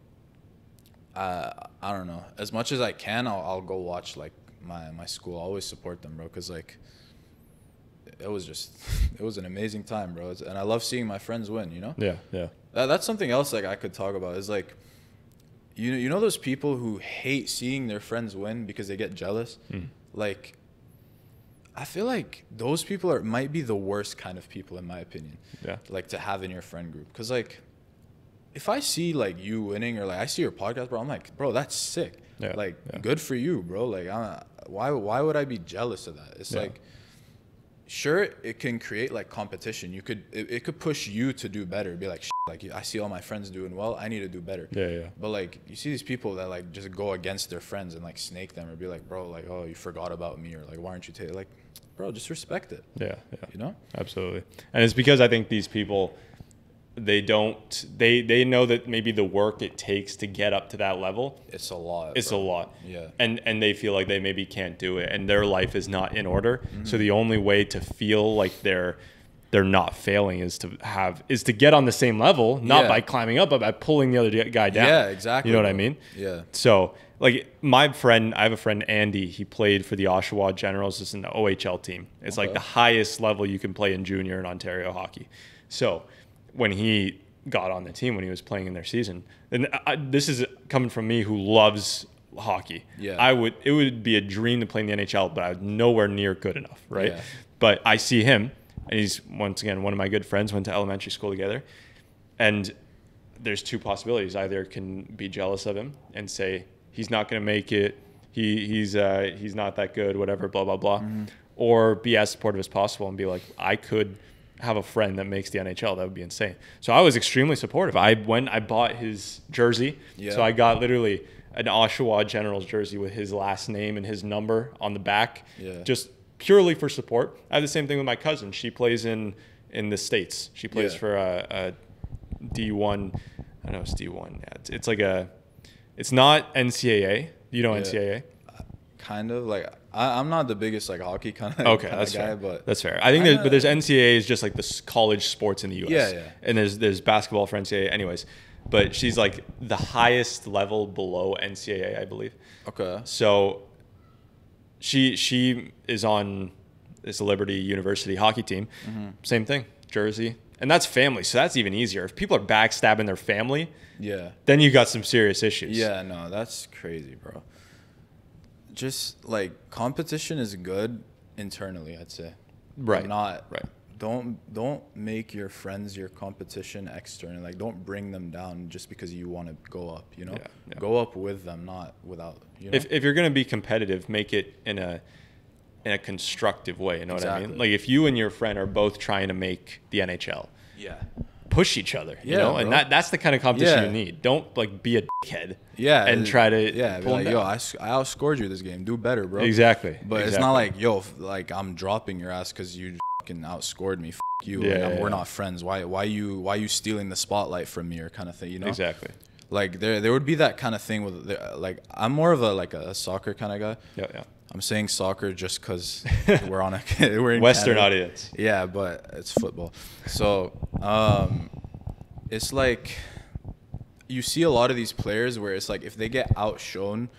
[SPEAKER 2] I don't know. As much as I can, I'll go watch like my school. I always support them, bro, because like it was an amazing time, bro. And I love seeing my friends win, you know?
[SPEAKER 1] Yeah.
[SPEAKER 2] That's something else like I could talk about is like you know those people who hate seeing their friends win because they get jealous? Like I feel like those people might be the worst kind of people in my opinion.
[SPEAKER 1] Yeah.
[SPEAKER 2] Like to have in your friend group. Cause like if I see like you winning or like I see your podcast, bro, I'm like, bro, that's sick.
[SPEAKER 1] Yeah.
[SPEAKER 2] Like good for you, bro. Like why would I be jealous of that? It's like sure, it can create like competition. It could push you to do better. Be like, like I see all my friends doing well. I need to do better.
[SPEAKER 1] Yeah.
[SPEAKER 2] But like you see these people that like just go against their friends and like snake them or be like, bro, like oh you forgot about me or like why aren't you taking like, bro, just respect it.
[SPEAKER 1] Yeah.
[SPEAKER 2] You know?
[SPEAKER 1] Absolutely. And it's because I think these people, they know that maybe the work it takes to get up to that level.
[SPEAKER 2] It's a lot.
[SPEAKER 1] It's
[SPEAKER 2] bro.
[SPEAKER 1] a lot.
[SPEAKER 2] Yeah.
[SPEAKER 1] And they feel like they maybe can't do it and their life is not in order. So the only way to feel like they're not failing is to get on the same level, not by climbing up, but by pulling the other guy down.
[SPEAKER 2] Yeah, exactly.
[SPEAKER 1] You know what I mean?
[SPEAKER 2] Yeah.
[SPEAKER 1] So like I have a friend, Andy, he played for the Oshawa Generals. It's an OHL team. It's like the highest level you can play in junior in Ontario hockey. So when he got on the team, when he was playing in their season, and this is coming from me who loves hockey.
[SPEAKER 2] Yeah.
[SPEAKER 1] It would be a dream to play in the NHL, but I was nowhere near good enough, right?
[SPEAKER 2] Yeah.
[SPEAKER 1] But I see him, and he's, once again, one of my good friends, went to elementary school together, and there's two possibilities. Either can be jealous of him and say, he's not going to make it, he's not that good, whatever, blah, blah, blah. Or be as supportive as possible and be like, I could have a friend that makes the NHL. That would be insane. So I was extremely supportive. I bought his jersey. Yeah. So I got literally an Oshawa Generals jersey with his last name and his number on the back, just purely for support. I have the same thing with my cousin. She plays in the States. She plays for a D1. I don't know it's D1. Yeah, it's like it's not NCAA. You know NCAA?
[SPEAKER 2] Kind of like I'm not the biggest like hockey kind of
[SPEAKER 1] that's
[SPEAKER 2] guy,
[SPEAKER 1] fair.
[SPEAKER 2] but
[SPEAKER 1] that's fair. I think there's NCAA is just like the college sports in the US.
[SPEAKER 2] Yeah.
[SPEAKER 1] And there's basketball for NCAA, anyways. But she's like the highest level below NCAA, I believe.
[SPEAKER 2] Okay.
[SPEAKER 1] So she is on this Liberty University hockey team. Same thing, jersey, and that's family. So that's even easier. If people are backstabbing their family, then you got some serious issues.
[SPEAKER 2] Yeah, no, that's crazy, bro. Just like competition is good internally, I'd say.
[SPEAKER 1] Right.
[SPEAKER 2] Right. Don't make your friends your competition externally. Like don't bring them down just because you want to go up, you know? Yeah. Go up with them, not without, you know?
[SPEAKER 1] If you're going to be competitive, make it in a constructive way, you know what I mean? Like if you and your friend are both trying to make the NHL.
[SPEAKER 2] Yeah.
[SPEAKER 1] push each other, you
[SPEAKER 2] Yeah,
[SPEAKER 1] know, and
[SPEAKER 2] bro.
[SPEAKER 1] that's the kind of competition
[SPEAKER 2] Yeah.
[SPEAKER 1] you need. Don't like be a dickhead.
[SPEAKER 2] Yeah,
[SPEAKER 1] And try to
[SPEAKER 2] yeah, be
[SPEAKER 1] pull
[SPEAKER 2] like,
[SPEAKER 1] them
[SPEAKER 2] yo,
[SPEAKER 1] down.
[SPEAKER 2] I outscored you this game. Do better, bro.
[SPEAKER 1] Exactly.
[SPEAKER 2] But it's not like, yo, like I'm dropping your ass because you fucking outscored me. F you.
[SPEAKER 1] Yeah,
[SPEAKER 2] Like,
[SPEAKER 1] yeah,
[SPEAKER 2] we're
[SPEAKER 1] yeah.
[SPEAKER 2] not friends. Why you stealing the spotlight from me or kind of thing, you know?
[SPEAKER 1] Exactly.
[SPEAKER 2] Like there would be that kind of thing with like I'm more of a soccer kind of guy.
[SPEAKER 1] Yeah, yeah.
[SPEAKER 2] I'm saying soccer just because we're on a we're in
[SPEAKER 1] Western
[SPEAKER 2] Canada.
[SPEAKER 1] audience.
[SPEAKER 2] Yeah, but it's football. So it's like you see a lot of these players where it's like if they get outshone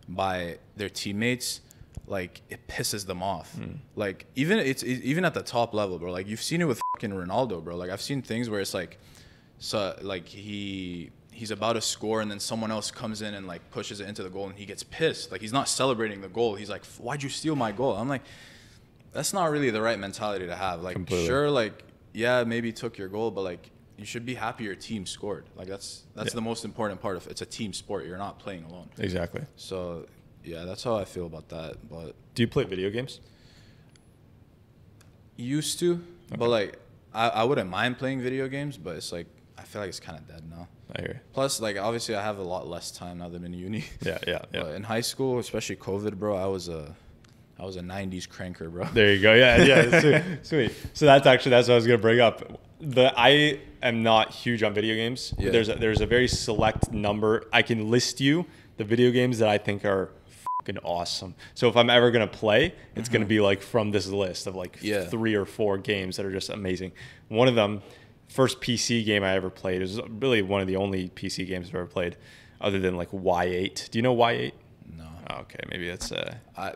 [SPEAKER 2] by their teammates, like it pisses them off. Like even at the top level, bro. Like you've seen it with fucking Ronaldo, bro. Like I've seen things where it's like, so like he's about to score and then someone else comes in and like pushes it into the goal and he gets pissed. Like he's not celebrating the goal. He's like, why'd you steal my goal? I'm like, that's not really the right mentality to have. Like
[SPEAKER 1] Completely.
[SPEAKER 2] sure, like yeah, maybe took your goal, but like you should be happy your team scored. Like that's the most important part of it. It's a team sport. You're not playing alone.
[SPEAKER 1] Exactly.
[SPEAKER 2] So yeah, that's how I feel about that. But
[SPEAKER 1] Do you play video games?
[SPEAKER 2] used to, but like I wouldn't mind playing video games, but it's like I feel like it's kind of dead now.
[SPEAKER 1] I hear you.
[SPEAKER 2] Plus, like obviously, I have a lot less time now than in uni.
[SPEAKER 1] Yeah, yeah, yeah.
[SPEAKER 2] But in high school, especially COVID, bro, I was a '90s cranker, bro.
[SPEAKER 1] There you go. Yeah, yeah. Sweet. So that's what I was gonna bring up. I am not huge on video games.
[SPEAKER 2] Yeah.
[SPEAKER 1] There's a very select number. I can list you the video games that I think are fucking awesome. So if I'm ever gonna play, it's gonna be like from this list of like
[SPEAKER 2] Yeah.
[SPEAKER 1] 3 or 4 games that are just amazing. One of them, first PC game I ever played, is really one of the only PC games I've ever played, other than like Y8. Do you know Y8?
[SPEAKER 2] No.
[SPEAKER 1] Oh, okay, maybe that's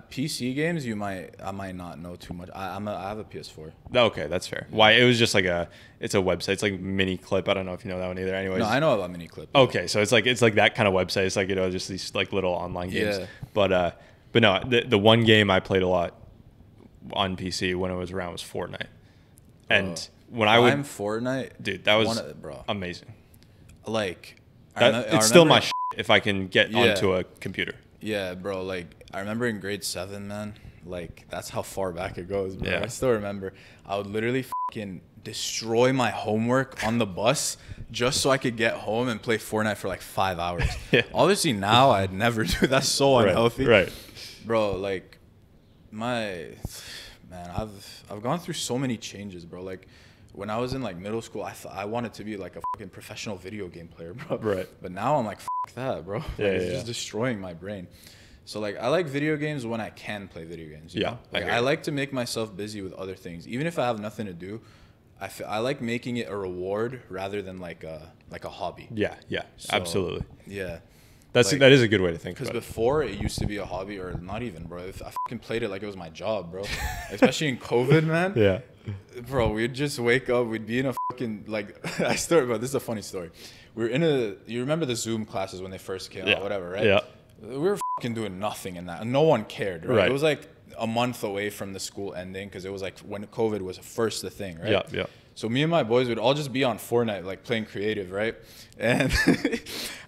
[SPEAKER 2] PC games, I might not know too much. I have a PS4.
[SPEAKER 1] okay. That's fair. Why it was just like it's a website. It's like Mini Clip. I don't know if you know that one either. Anyways,
[SPEAKER 2] No, I know about Miniclip.
[SPEAKER 1] okay, so it's like that kind of website. It's like, you know, just these like little online games.
[SPEAKER 2] Yeah.
[SPEAKER 1] But no, the one game I played a lot on PC when it was around was Fortnite, and when I would,
[SPEAKER 2] Fortnite,
[SPEAKER 1] dude, that was
[SPEAKER 2] bro.
[SPEAKER 1] amazing.
[SPEAKER 2] Like
[SPEAKER 1] It's still my shit if I can get
[SPEAKER 2] Yeah.
[SPEAKER 1] onto a computer.
[SPEAKER 2] Yeah, bro. Like I remember in grade 7, man. Like that's how far back it goes, bro.
[SPEAKER 1] Yeah.
[SPEAKER 2] I still remember. I would literally fucking destroy my homework on the bus just so I could get home and play Fortnite for like 5 hours.
[SPEAKER 1] Yeah.
[SPEAKER 2] Obviously now I'd never do. That's so unhealthy,
[SPEAKER 1] Right.
[SPEAKER 2] bro. Like man, I've gone through so many changes, bro. Like when I was in like middle school, I wanted to be like a fucking professional video game player, bro.
[SPEAKER 1] Right.
[SPEAKER 2] But now I'm like, that, bro. Like,
[SPEAKER 1] Yeah,
[SPEAKER 2] it's
[SPEAKER 1] yeah,
[SPEAKER 2] just destroying my brain. So like I like video games when I can play video games. You
[SPEAKER 1] Yeah,
[SPEAKER 2] know?
[SPEAKER 1] I
[SPEAKER 2] Like
[SPEAKER 1] hear
[SPEAKER 2] I
[SPEAKER 1] you.
[SPEAKER 2] like to make myself busy with other things, even if I have nothing to do. I like making it a reward rather than like a hobby.
[SPEAKER 1] Yeah.
[SPEAKER 2] So,
[SPEAKER 1] absolutely.
[SPEAKER 2] Yeah.
[SPEAKER 1] That is a good way to think
[SPEAKER 2] Because
[SPEAKER 1] about it.
[SPEAKER 2] before it used to be a hobby, or not even, bro. If I fucking played it like it was my job, bro. Especially in COVID, man.
[SPEAKER 1] Yeah.
[SPEAKER 2] Bro, we'd just wake up. We'd be in a fucking like. I started, bro. This is a funny story. We were in a. You remember the Zoom classes when they first came
[SPEAKER 1] Yeah.
[SPEAKER 2] out, whatever, right?
[SPEAKER 1] Yeah.
[SPEAKER 2] We were fucking doing nothing in that. No one cared, right?
[SPEAKER 1] Right.
[SPEAKER 2] It was like a month away from the school ending because it was like when COVID was first the thing, right?
[SPEAKER 1] Yeah. Yeah.
[SPEAKER 2] So me and my boys would all just be on Fortnite, like playing creative, right? And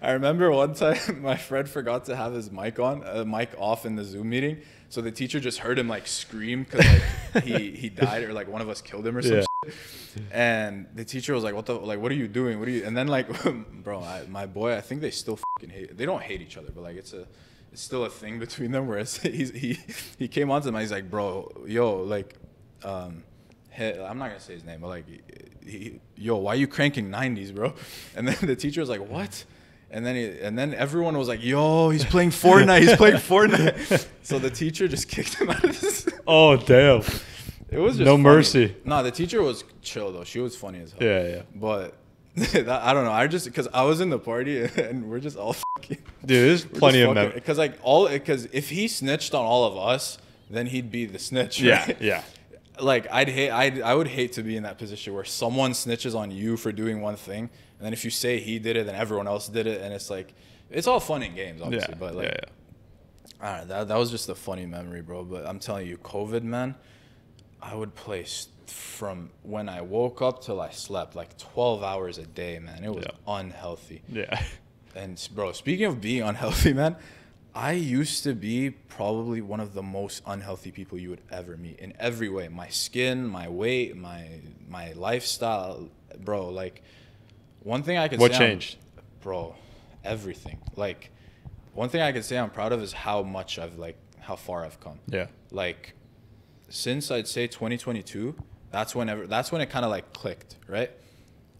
[SPEAKER 2] I remember one time my friend forgot to have his mic off in the Zoom meeting. So the teacher just heard him like scream because like he died or like one of us killed him or some
[SPEAKER 1] Yeah.
[SPEAKER 2] shit. And the teacher was like, what are you doing? And then like, bro, my boy, I think they still fucking they don't hate each other, but like it's still a thing between them where he came on to him and he's like, bro, yo, like, I'm not gonna say his name, but like, yo, why are you cranking 90s, bro? And then the teacher was like, what? And then everyone was like, yo, he's playing Fortnite. He's playing Fortnite. So the teacher just kicked him out of this.
[SPEAKER 1] Oh damn.
[SPEAKER 2] It was just
[SPEAKER 1] No
[SPEAKER 2] funny.
[SPEAKER 1] mercy.
[SPEAKER 2] No, the teacher was chill though. She was funny as hell.
[SPEAKER 1] Yeah. Yeah.
[SPEAKER 2] But I don't know. I just because I was in the party and we're just all fucking.
[SPEAKER 1] Dude, there's plenty of memories.
[SPEAKER 2] Because if he snitched on all of us, then he'd be the snitch. Right?
[SPEAKER 1] Yeah. Yeah.
[SPEAKER 2] Like I would hate to be in that position where someone snitches on you for doing one thing, and then if you say he did it, then everyone else did it, and it's like it's all fun and games, obviously.
[SPEAKER 1] Yeah.
[SPEAKER 2] But like,
[SPEAKER 1] yeah.
[SPEAKER 2] I don't know, that was just a funny memory, bro. But I'm telling you, COVID, man, I would play from when I woke up till I slept like 12 hours a day, man. It was unhealthy.
[SPEAKER 1] Yeah.
[SPEAKER 2] And bro, speaking of being unhealthy, man, I used to be probably one of the most unhealthy people you would ever meet in every way. My skin, my weight, my lifestyle, bro. Like one thing I could
[SPEAKER 1] What
[SPEAKER 2] say
[SPEAKER 1] changed?
[SPEAKER 2] bro, everything. Like, one thing I could say I'm proud of is how much how far I've come.
[SPEAKER 1] Yeah.
[SPEAKER 2] Like, since I'd say 2022, that's when it kind of like clicked, right?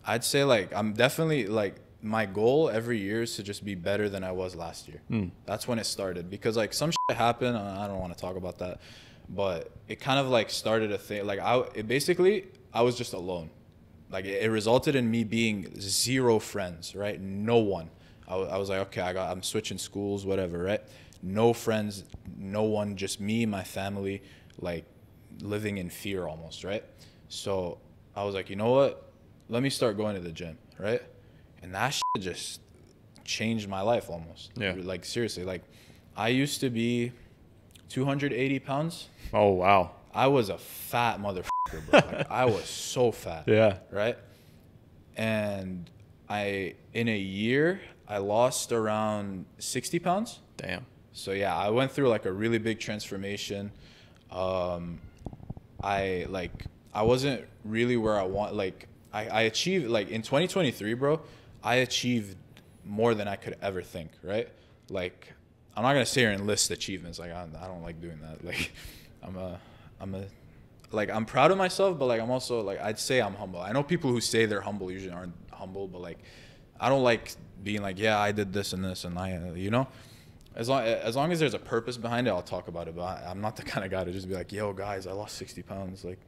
[SPEAKER 2] I'd say like I'm definitely like my goal every year is to just be better than I was last year. That's when it started, because like some shit happened. I don't want to talk about that, but it kind of like started a thing. Like I was just alone. Like it resulted in me being zero friends, right? No one. I was like, okay, I'm switching schools, whatever, right? No friends, no one, just me, my family, like living in fear almost, right? So I was like, you know what? Let me start going to the gym, right? And that shit just changed my life almost.
[SPEAKER 1] Yeah.
[SPEAKER 2] Like seriously, like I used to be 280 pounds.
[SPEAKER 1] Oh, wow.
[SPEAKER 2] I was a fat motherfucker, bro. Like, I was so fat.
[SPEAKER 1] Yeah.
[SPEAKER 2] Right? And in a year, I lost around 60 pounds.
[SPEAKER 1] Damn.
[SPEAKER 2] So yeah, I went through like a really big transformation. I wasn't really where I want. Like I achieved, like in 2023, bro, I achieved more than I could ever think, right? Like I'm not gonna sit here and list achievements. Like I don't like doing that. Like I'm proud of myself, but like I'm also like, I'd say I'm humble. I know people who say they're humble usually aren't humble, but like I don't like being like, yeah, I did this and this and as long as there's a purpose behind it, I'll talk about it. But I'm not the kind of guy to just be like, yo guys, I lost 60 pounds, like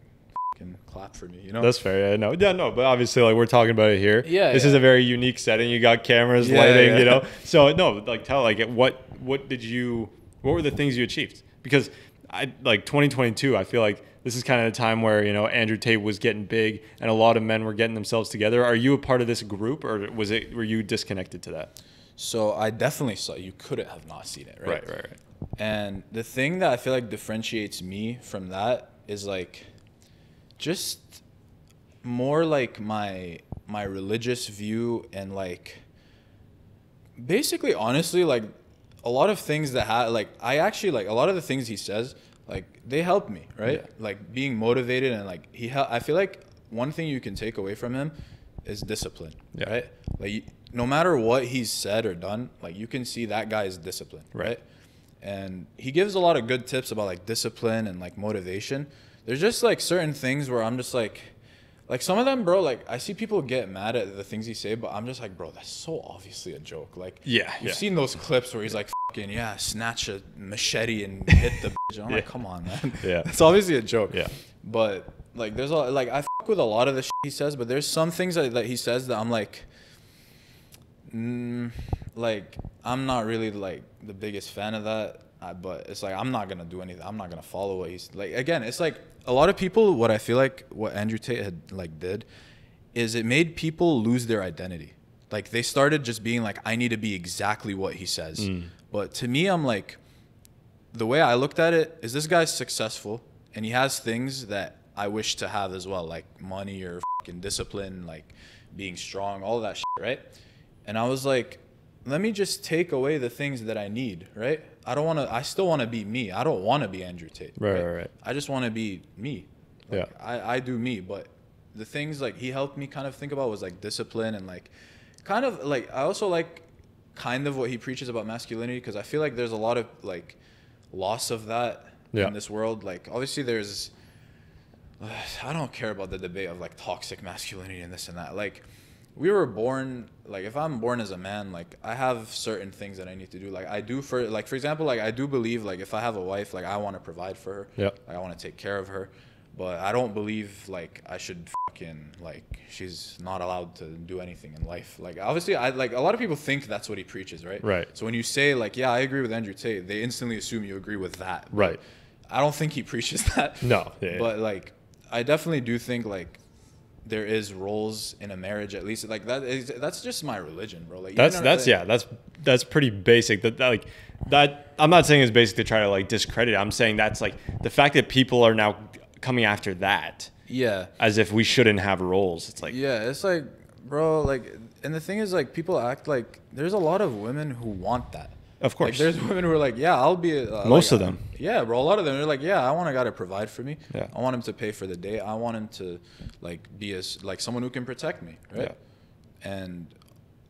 [SPEAKER 2] fucking clap for me,
[SPEAKER 1] That's fair. Yeah, no, but obviously like we're talking about it here.
[SPEAKER 2] Yeah,
[SPEAKER 1] this is a very unique setting. You got cameras, lighting, so no, like tell like what were the things you achieved? Because I like 2022, I feel like this is kind of the time where Andrew Tate was getting big and a lot of men were getting themselves together. Are you a part of this group, or were you disconnected to that?
[SPEAKER 2] So I definitely saw, you couldn't have not seen it, right?
[SPEAKER 1] Right.
[SPEAKER 2] And the thing that I feel like differentiates me from that is like just more like my religious view, and like basically honestly like a lot of things that I actually like a lot of the things he says, like they help me, right? Yeah. Like being motivated, and like I feel like one thing you can take away from him is discipline, right? Like no matter what he's said or done, like you can see that guy is disciplined, right? And he gives a lot of good tips about like discipline and like motivation. There's just like certain things where I'm just like some of them, bro, like I see people get mad at the things he say, but I'm just like, bro, that's so obviously a joke. Like you've seen those clips where he's like fucking snatch a machete and hit the bitch. And I'm like, come on, man. Yeah. It's obviously a joke. Yeah. But like there's like I fuck with a lot of the shit he says, but there's some things that he says that I'm like like I'm not really like the biggest fan of that, but it's like I'm not gonna do anything. I'm not gonna follow what he's like. Again, it's like a lot of people, what I feel like what Andrew Tate had like did is it made people lose their identity. Like they started just being like, I need to be exactly what he says. But to me, I'm like, the way I looked at it is this guy's successful and he has things that I wish to have as well, like money or fucking discipline, like being strong, all of that shit, right? And I was like, let me just take away the things that I need, right? I still want to be me. I don't want to be Andrew Tate. Right. I just want to be me. Like, I do me. But the things like he helped me kind of think about was like discipline, and like kind of like I also like kind of what he preaches about masculinity, because I feel like there's a lot of like loss of that in this world. Like obviously there's I don't care about the debate of like toxic masculinity and this and that. Like we were born, like if I'm born as a man, like I have certain things that I need to do. Like I do for example, like I do believe like if I have a wife, like I want to provide for her. Like I want to take care of her. But I don't believe like I should fucking like she's not allowed to do anything in life. Like obviously I like a lot of people think that's what he preaches, right? So when you say like, yeah, I agree with Andrew Tate, they instantly assume you agree with that. Right. I don't think he preaches that. No. But like I definitely do think like there is roles in a marriage, at least like that's just my religion, bro. Like that's pretty basic. That I'm not saying it's basic to try to like discredit it. I'm saying that's like the fact that people are now coming after that. Yeah. As if we shouldn't have roles. It's like it's like, bro, like, and the thing is like people act like there's a lot of women who want that. Of course. Like, there's women who are like, yeah, I'll be most of them. Yeah, bro. A lot of them are like, yeah, I want a guy to provide for me. Yeah. I want him to pay for the date. I want him to like be like someone who can protect me, right? Yeah. And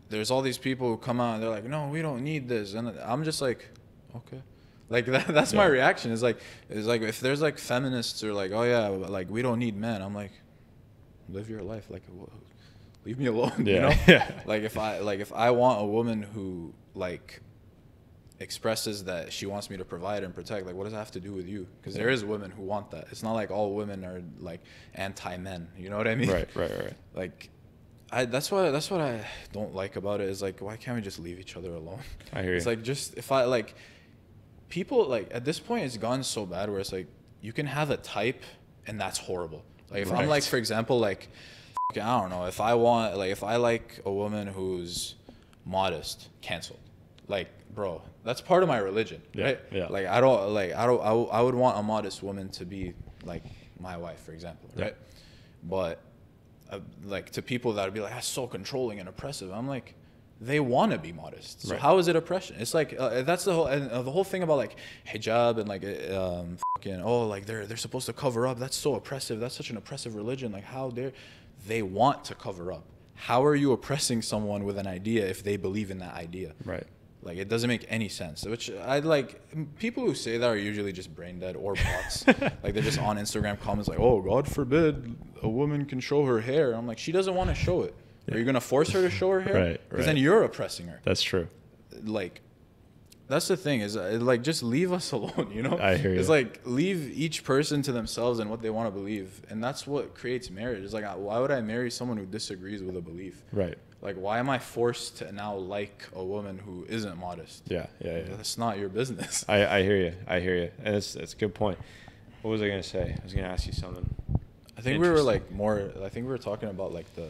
[SPEAKER 2] there's all these people who come out and they're like, no, we don't need this. And I'm just like, okay. Like that's my reaction. It's like if there's like feminists or like, oh yeah, like we don't need men. I'm like, live your life. Like, leave me alone.
[SPEAKER 1] Yeah.
[SPEAKER 2] You know?
[SPEAKER 1] Yeah.
[SPEAKER 2] Like if I want a woman who like expresses that she wants me to provide and protect, like what does that have to do with you? Because there is women who want that. It's not like all women are like anti-men. You know what I mean?
[SPEAKER 1] Right.
[SPEAKER 2] Like that's what I don't like about it is like, why can't we just leave each other alone?
[SPEAKER 1] I hear you.
[SPEAKER 2] It's like, just if I like people, like at this point it's gone so bad where it's like you can have a type and that's horrible. Like if I'm like, for example, like I don't know, if I like a woman who's modest, canceled. Like, bro, that's part of my religion, right?
[SPEAKER 1] Yeah.
[SPEAKER 2] Like I would want a modest woman to be like my wife, for example, right? But like to people that would be like, that's so controlling and oppressive. I'm like, they want to be modest. So how is it oppression? It's like that's the whole thing about like hijab and like like they're supposed to cover up. That's so oppressive. That's such an oppressive religion. Like how dare they want to cover up? How are you oppressing someone with an idea if they believe in that idea?
[SPEAKER 1] Right.
[SPEAKER 2] Like it doesn't make any sense. Which I like, people who say that are usually just brain dead or bots. Like they're just on Instagram comments like, oh, God forbid a woman can show her hair. I'm like, she doesn't want to show it. Are you gonna force her to show her hair?
[SPEAKER 1] Right.
[SPEAKER 2] Because then you're oppressing her.
[SPEAKER 1] That's true.
[SPEAKER 2] Like, that's the thing is like, just leave us alone. You know?
[SPEAKER 1] I hear you.
[SPEAKER 2] It's like leave each person to themselves and what they want to believe, and that's what creates marriage. It's like, why would I marry someone who disagrees with a belief?
[SPEAKER 1] Right.
[SPEAKER 2] Like, why am I forced to now like a woman who isn't modest?
[SPEAKER 1] Yeah.
[SPEAKER 2] That's not your business.
[SPEAKER 1] I hear you. And it's a good point. What was I gonna say? I was gonna ask you something.
[SPEAKER 2] I think we were talking about like the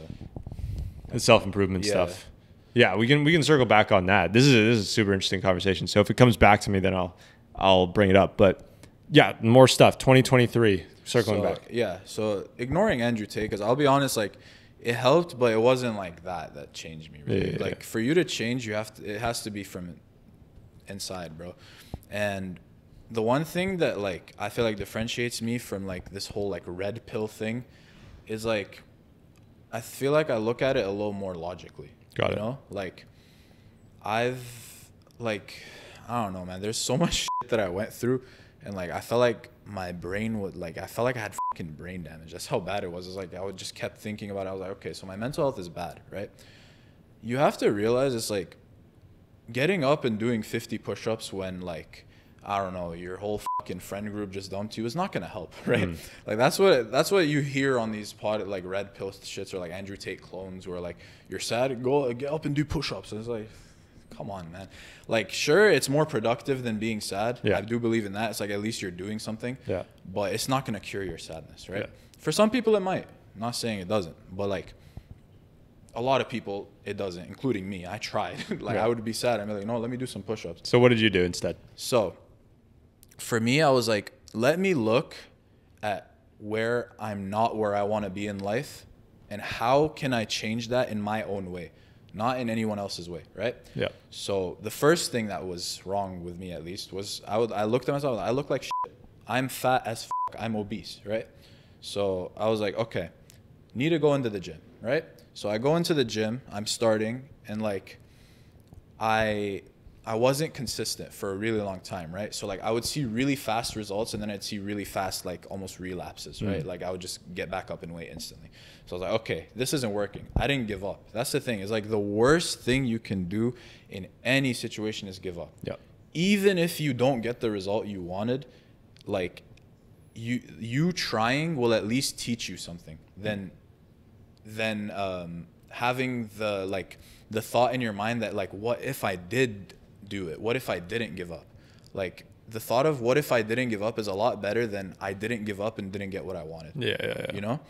[SPEAKER 1] self-improvement stuff. Yeah, we can circle back on that. This is a super interesting conversation. So if it comes back to me, then I'll bring it up. But yeah, more stuff. 2023, circling back.
[SPEAKER 2] Yeah. So ignoring Andrew Tate, because I'll be honest, like it helped, but it wasn't like that changed me. Really. Like for you to change, it has to be from inside, bro. And the one thing that like I feel like differentiates me from like this whole like red pill thing is like I feel like I look at it a little more logically.
[SPEAKER 1] Got it.
[SPEAKER 2] You know? Like I don't know, man. There's so much shit that I went through, and like I felt like my brain would like I felt like I had fucking brain damage. That's how bad it was. It's like I would just kept thinking about it. I was like, okay, so my mental health is bad, right? You have to realize it's like getting up and doing 50 push-ups when like I don't know, your whole fucking friend group just dumped you is not gonna help, right? Like that's what you hear on these like red pill shits or like Andrew Tate clones where like you're sad, go get up and do push-ups. And it's like, come on, man. Like sure, it's more productive than being sad.
[SPEAKER 1] Yeah.
[SPEAKER 2] I do believe in that. It's like at least you're doing something.
[SPEAKER 1] Yeah.
[SPEAKER 2] But it's not gonna cure your sadness, right?
[SPEAKER 1] Yeah.
[SPEAKER 2] For some people it might. I'm not saying it doesn't, but like a lot of people it doesn't, including me. I tried. Like I would be sad. I'd be like, no, let me do some push-ups.
[SPEAKER 1] So what did you do instead?
[SPEAKER 2] So for me, I was like, let me look at where I'm not where I want to be in life and how can I change that in my own way, not in anyone else's way, right?
[SPEAKER 1] Yeah.
[SPEAKER 2] So the first thing that was wrong with me, at least, was I looked at myself, I look like shit. I'm fat as fuck. I'm obese, right? So I was like, okay, need to go into the gym, right? So I go into the gym, I'm starting, and like I wasn't consistent for a really long time, right? So like I would see really fast results and then I'd see really fast like almost relapses, right? Like I would just get back up and weight instantly. So I was like, okay, this isn't working. I didn't give up. That's the thing. Is like the worst thing you can do in any situation is give up.
[SPEAKER 1] Yeah.
[SPEAKER 2] Even if you don't get the result you wanted, like you trying will at least teach you something. Then having the thought in your mind that like, what if I did do it? What if I didn't give up? Like the thought of what if I didn't give up is a lot better than I didn't give up and didn't get what I wanted.
[SPEAKER 1] Yeah.
[SPEAKER 2] You know?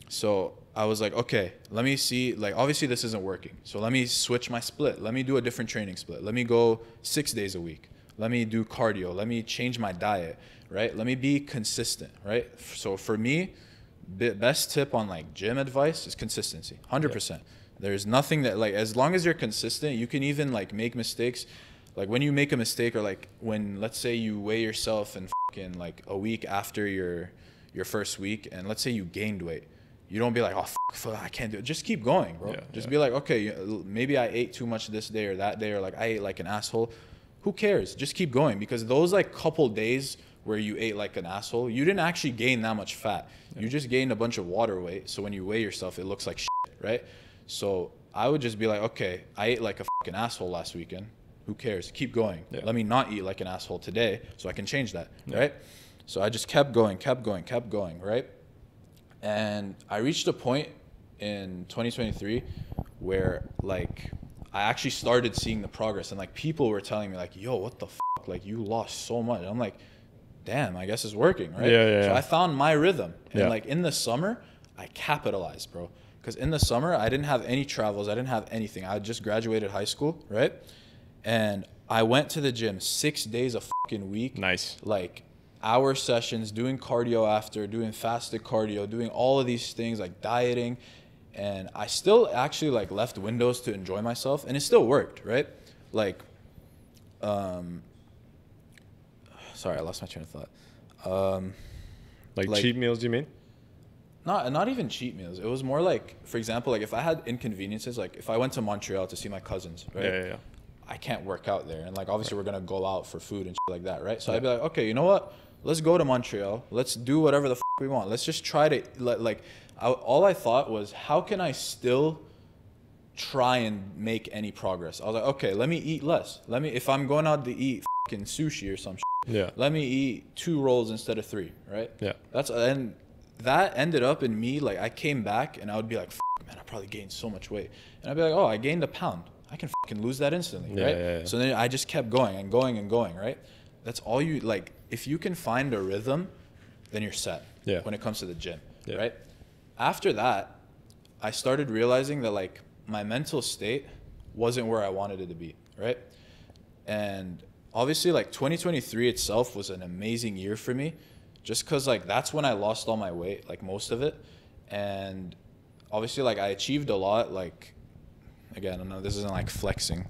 [SPEAKER 2] So I was like, okay, let me see, like obviously this isn't working. So let me switch my split. Let me do a different training split. Let me go 6 days a week. Let me do cardio. Let me change my diet, right? Let me be consistent, right? So for me, best tip on like gym advice is consistency, 100%. Yeah. There's nothing that like, as long as you're consistent, you can even like make mistakes. Like when you make a mistake or like when, let's say you weigh yourself and fucking like a week after your first week and let's say you gained weight, you don't be like, oh, fuck, I can't do it. Just keep going, bro. Just be like, okay, maybe I ate too much this day or that day, or like I ate like an asshole. Who cares? Just keep going, because those like couple days where you ate like an asshole, you didn't actually gain that much fat. You just gained a bunch of water weight. So when you weigh yourself, it looks like shit, right? So I would just be like, okay, I ate like a fucking asshole last weekend. Who cares? Keep going. Let me not eat like an asshole today so I can change that, right? So I just kept going, right? And I reached a point in 2023 where like I actually started seeing the progress, and like people were telling me like, yo, what the fuck? Like you lost so much. And I'm like, damn, I guess it's working, right? So I found my rhythm. And like in the summer, I capitalized, bro. Because in the summer, I didn't have any travels. I didn't have anything. I just graduated high school, right? And I went to the gym 6 days a fucking week.
[SPEAKER 1] Nice.
[SPEAKER 2] Like hour sessions, doing cardio after, doing fasted cardio, doing all of these things, like dieting. And I still actually like left windows to enjoy myself, and it still worked, right? Like, sorry, I lost my train of thought.
[SPEAKER 1] Like cheat meals, you mean?
[SPEAKER 2] Not even cheat meals. It was more like, for example, like if I had inconveniences, like if I went to Montreal to see my cousins, right? I can't work out there, and like obviously we're gonna go out for food and shit like that, right? So I'd be like, okay, you know what? Let's go to Montreal. Let's do whatever the we want. Let's just try to all I thought was, how can I still try and make any progress? I was like, okay, let me eat less. If I'm going out to eat fucking sushi or some shit, let me eat 2 rolls instead of 3, right? And that ended up in me, like I came back and I would be like, man, I probably gained so much weight. And I'd be like, oh, I gained a pound. I can fucking lose that instantly, right? So then I just kept going and going and going, right? That's all you, like, if you can find a rhythm, then you're set when it comes to the gym, right? After that, I started realizing that like my mental state wasn't where I wanted it to be, right? And obviously like 2023 itself was an amazing year for me, just because like that's when I lost all my weight, like most of it. And obviously like I achieved a lot. Like, again, I know this isn't like flexing,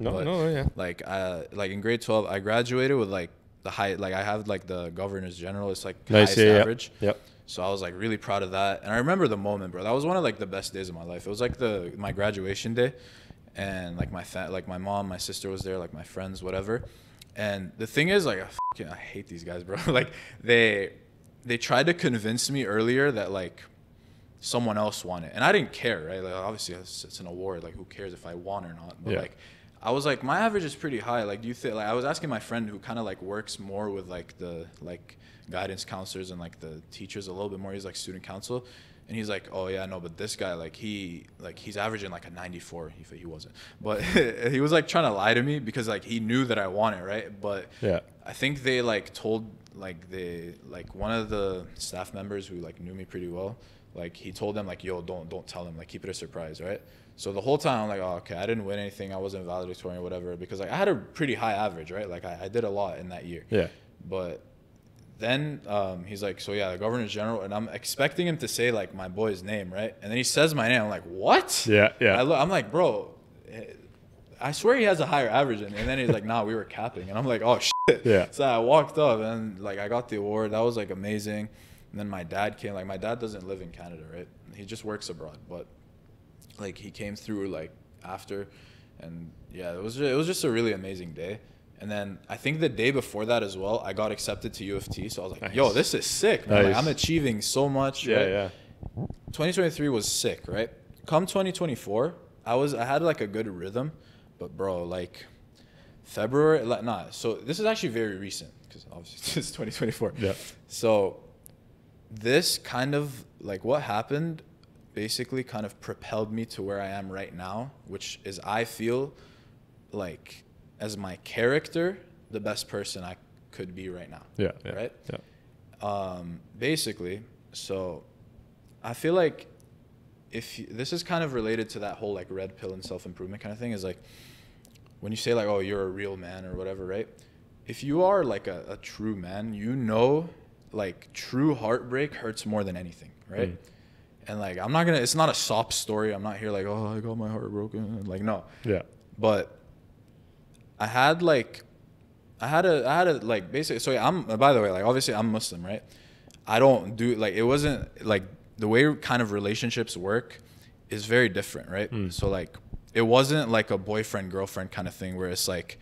[SPEAKER 2] like in grade 12 I graduated with like the high, like I have like the Governors General, it's like nice, highest average. So I was like really proud of that. And I remember the moment, bro. That was one of like the best days of my life. It was like my graduation day, and like my mom, my sister was there, like my friends, whatever. And the thing is, like I hate these guys, bro. Like they tried to convince me earlier that like someone else won it, and I didn't care, right? Like obviously it's an award, like who cares if I won or not? But like I was like, my average is pretty high. Like, do you think, like I was asking my friend who kind of like works more with like the like guidance counselors and like the teachers a little bit more, he's like student council, and he's like, oh yeah, no, but this guy like he's averaging like a 94. He wasn't, but he was like trying to lie to me because like he knew that I won it, right? But I think they like told like one of the staff members who like knew me pretty well, like he told them like, yo, don't tell him, like keep it a surprise, right? So the whole time I'm like, oh, okay, I didn't win anything, I wasn't valedictorian or whatever, because like I had a pretty high average, right? Like I did a lot in that year. But then he's like, so yeah, the Governor General, and I'm expecting him to say like my boy's name, right? And then he says my name. I'm like, what? I'm like, bro, I swear he has a higher average than me. And then he's like, nah, we were capping. And I'm like, oh shit. So I walked up and like I got the award. That was like amazing. And then my dad came. Like my dad doesn't live in Canada, right? He just works abroad, but like he came through like after, and yeah, it was just a really amazing day. And then I think the day before that as well, I got accepted to UofT. So I was like, yo, this is sick, man. Like, I'm achieving so much. Right? 2023 was sick, right? Come 2024, I had like a good rhythm, but bro, like February, like so this is actually very recent because obviously it's 2024. So this kind of like what happened basically kind of propelled me to where I am right now, which is I feel like as my character, the best person I could be right now. Right? Basically, so I feel like this is kind of related to that whole like red pill and self-improvement kind of thing, is like when you say like, oh, you're a real man or whatever, right? If you are like a true man, you know, like true heartbreak hurts more than anything, right? And like it's not a sob story. I'm not here like, oh, I got my heart broken. Like, no. But I had a like basically, so yeah, by the way, like obviously I'm Muslim, right? I don't do like, it wasn't like the way kind of relationships work is very different, right? So like it wasn't like a boyfriend girlfriend kind of thing where it's like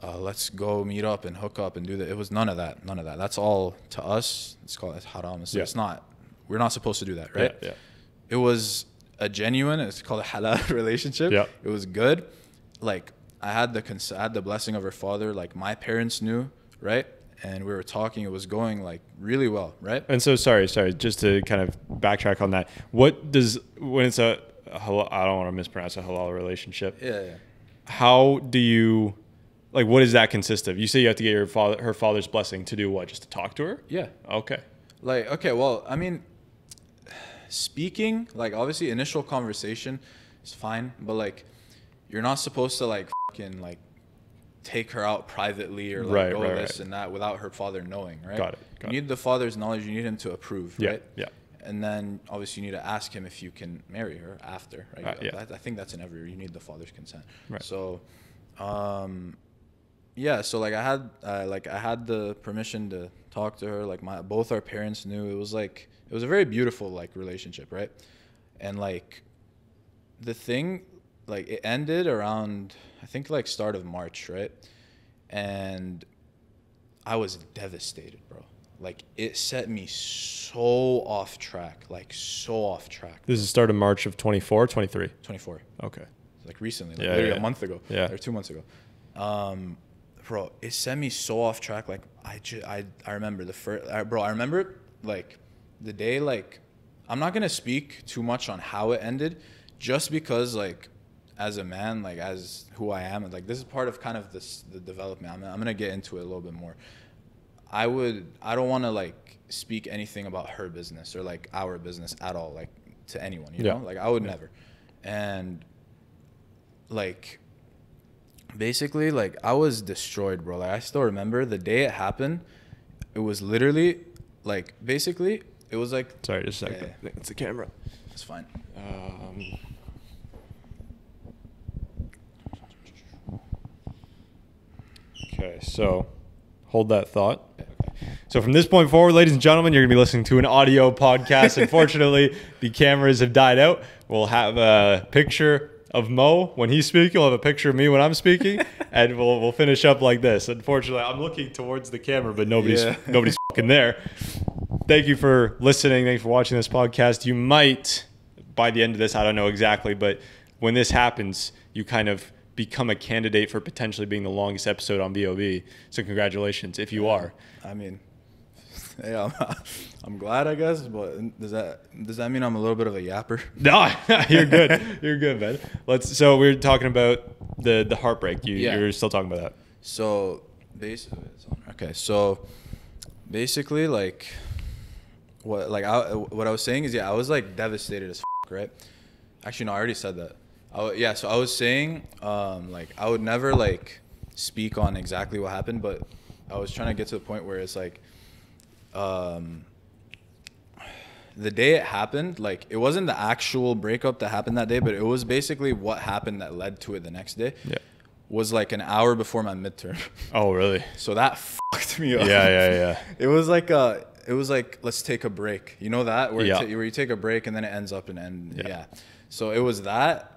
[SPEAKER 2] let's go meet up and hook up and do that. It was none of that. That's all to us. It's called haram. So it's not, we're not supposed to do that, right?
[SPEAKER 1] Yeah.
[SPEAKER 2] It was a genuine, it's called a halal relationship.
[SPEAKER 1] Yeah.
[SPEAKER 2] It was good. Like I had the blessing of her father. Like my parents knew, right? And we were talking. It was going like really well, right?
[SPEAKER 1] And so sorry, just to kind of backtrack on that. What does, when it's a halal, I don't want to mispronounce, a halal relationship.
[SPEAKER 2] Yeah.
[SPEAKER 1] How do you, like, what does that consist of? You say you have to get her father's blessing to do what? Just to talk to her?
[SPEAKER 2] Yeah.
[SPEAKER 1] Okay.
[SPEAKER 2] Like, okay, well, I mean, speaking, like, obviously, initial conversation is fine, but like, you're not supposed to like fucking like take her out privately or like go this and that without her father knowing, right?
[SPEAKER 1] Got it.
[SPEAKER 2] You need the father's knowledge. You need him to approve, right?
[SPEAKER 1] Yeah.
[SPEAKER 2] And then obviously you need to ask him if you can marry her after, right? I think that's in every. You need the father's consent.
[SPEAKER 1] Right.
[SPEAKER 2] So, yeah. So like I had the permission to talk to her. Like both our parents knew. It was a very beautiful like relationship, right? And like the thing, like it ended around I think like start of March, right? And I was devastated, bro. Like it set me so off track, like so off track.
[SPEAKER 1] This is the start of March of 24, 23?
[SPEAKER 2] 24.
[SPEAKER 1] Okay.
[SPEAKER 2] Like recently, like literally a month ago.
[SPEAKER 1] Yeah.
[SPEAKER 2] Or 2 months ago. Bro, it set me so off track. Like I remember I remember like the day, like I'm not going to speak too much on how it ended just because like as a man, like as who I am, like this is part of kind of the development. I'm going to get into it a little bit more. I don't want to like speak anything about her business or like our business at all, like to anyone, you know, like I would never. And like, basically like I was destroyed, bro. Like I still remember the day it happened. It was literally like, basically it was like,
[SPEAKER 1] sorry, just a second.
[SPEAKER 2] Yeah.
[SPEAKER 1] It's the camera.
[SPEAKER 2] It's fine.
[SPEAKER 1] Okay, so hold that thought. So from this point forward, ladies and gentlemen, you're going to be listening to an audio podcast. Unfortunately, the cameras have died out. We'll have a picture of Mo when he's speaking. We'll have a picture of me when I'm speaking, and we'll finish up like this. Unfortunately, I'm looking towards the camera, but nobody's fucking there. Thank you for listening. Thanks for watching this podcast. You might, by the end of this, I don't know exactly, but when this happens, you kind of become a candidate for potentially being the longest episode on VoV. So congratulations if you are.
[SPEAKER 2] I mean, yeah, I'm glad, I guess, but does that mean I'm a little bit of a yapper?
[SPEAKER 1] No, you're good. You're good, man. So we're talking about the heartbreak. You're still talking about that.
[SPEAKER 2] So basically, like what I was saying is, I was like devastated as right? Actually, no, I already said that. So I was saying, like I would never like speak on exactly what happened, but I was trying to get to the point where it's like, the day it happened, like it wasn't the actual breakup that happened that day, but it was basically what happened that led to it the next day. Yeah. Was like an hour before my midterm.
[SPEAKER 1] Oh, really?
[SPEAKER 2] So that fucked me up.
[SPEAKER 1] Yeah.
[SPEAKER 2] It was like let's take a break. You know that where you take a break and then it ends up in end. Yeah. So it was that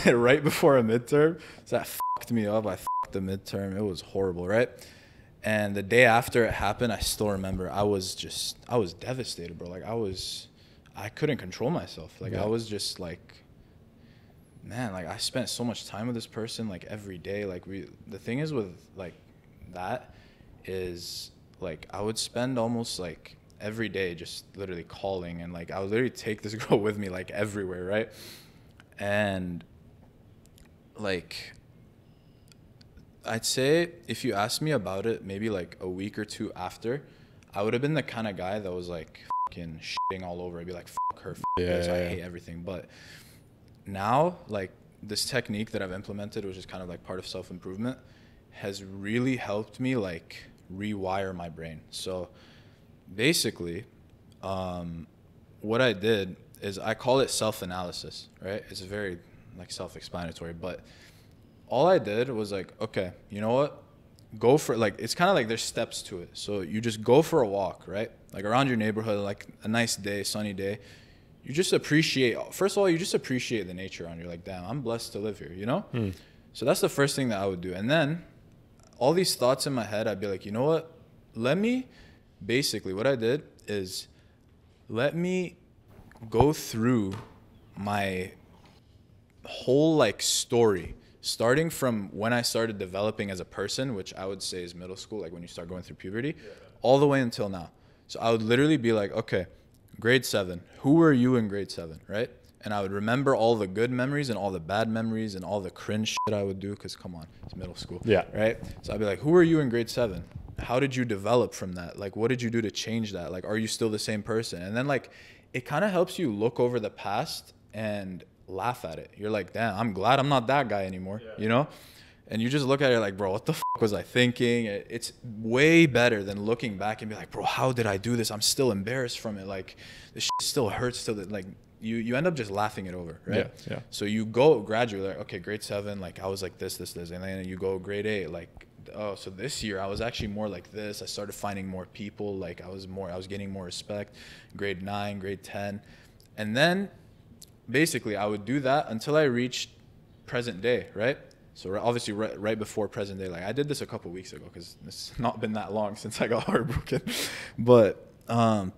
[SPEAKER 2] right before a midterm. So that fucked me up. I fucked the midterm. It was horrible, right? And the day after it happened, I still remember I was devastated, bro. Like I couldn't control myself. Like I was just like, man, like I spent so much time with this person, like every day. Like the thing is with like that is like I would spend almost like every day just literally calling, and like I would literally take this girl with me like everywhere, right? And like I'd say if you asked me about it maybe like a week or two after, I would have been the kind of guy that was like fucking shitting all over. I'd be like, fuck her, this, I hate everything. But now, like this technique that I've implemented, which is kind of like part of self-improvement, has really helped me like rewire my brain. So basically, what I did is I call it self-analysis, right? It's very like self-explanatory, but all I did was like, okay, you know what? Go for like, it's kind of like there's steps to it. So you just go for a walk, right? Like around your neighborhood, like a nice day, sunny day. you just appreciate, first of all, you just appreciate the nature around you. You're like, damn, I'm blessed to live here, you know? So that's the first thing that I would do. And then all these thoughts in my head, I'd be like, you know what? Basically what I did is let me go through my whole like story, starting from when I started developing as a person, which I would say is middle school, like when you start going through puberty, all the way until now. So I would literally be like, okay, grade 7, who were you in grade 7, right? And I would remember all the good memories and all the bad memories and all the cringe shit I would do, because come on, it's middle school.
[SPEAKER 1] Yeah.
[SPEAKER 2] Right? So I'd be like, who were you in grade 7? How did you develop from that? Like, what did you do to change that? Like, are you still the same person? And then like, it kind of helps you look over the past and laugh at it. You're like, damn, I'm glad I'm not that guy anymore, you know? And you just look at it like, bro, what the fuck was I thinking? It's way better than looking back and be like, bro, how did I do this? I'm still embarrassed from it. Like, this shit still hurts. Still, like, you end up just laughing it over, right?
[SPEAKER 1] Yeah.
[SPEAKER 2] So you go gradually, like, okay, grade 7, like, I was like this. And then you go grade 8, like, oh, so this year I was actually more like this. I started finding more people. Like, I was getting more respect. Grade 9, grade 10. And then basically I would do that until I reached present day, right? So obviously right before present day, like I did this a couple weeks ago because it's not been that long since I got heartbroken. But I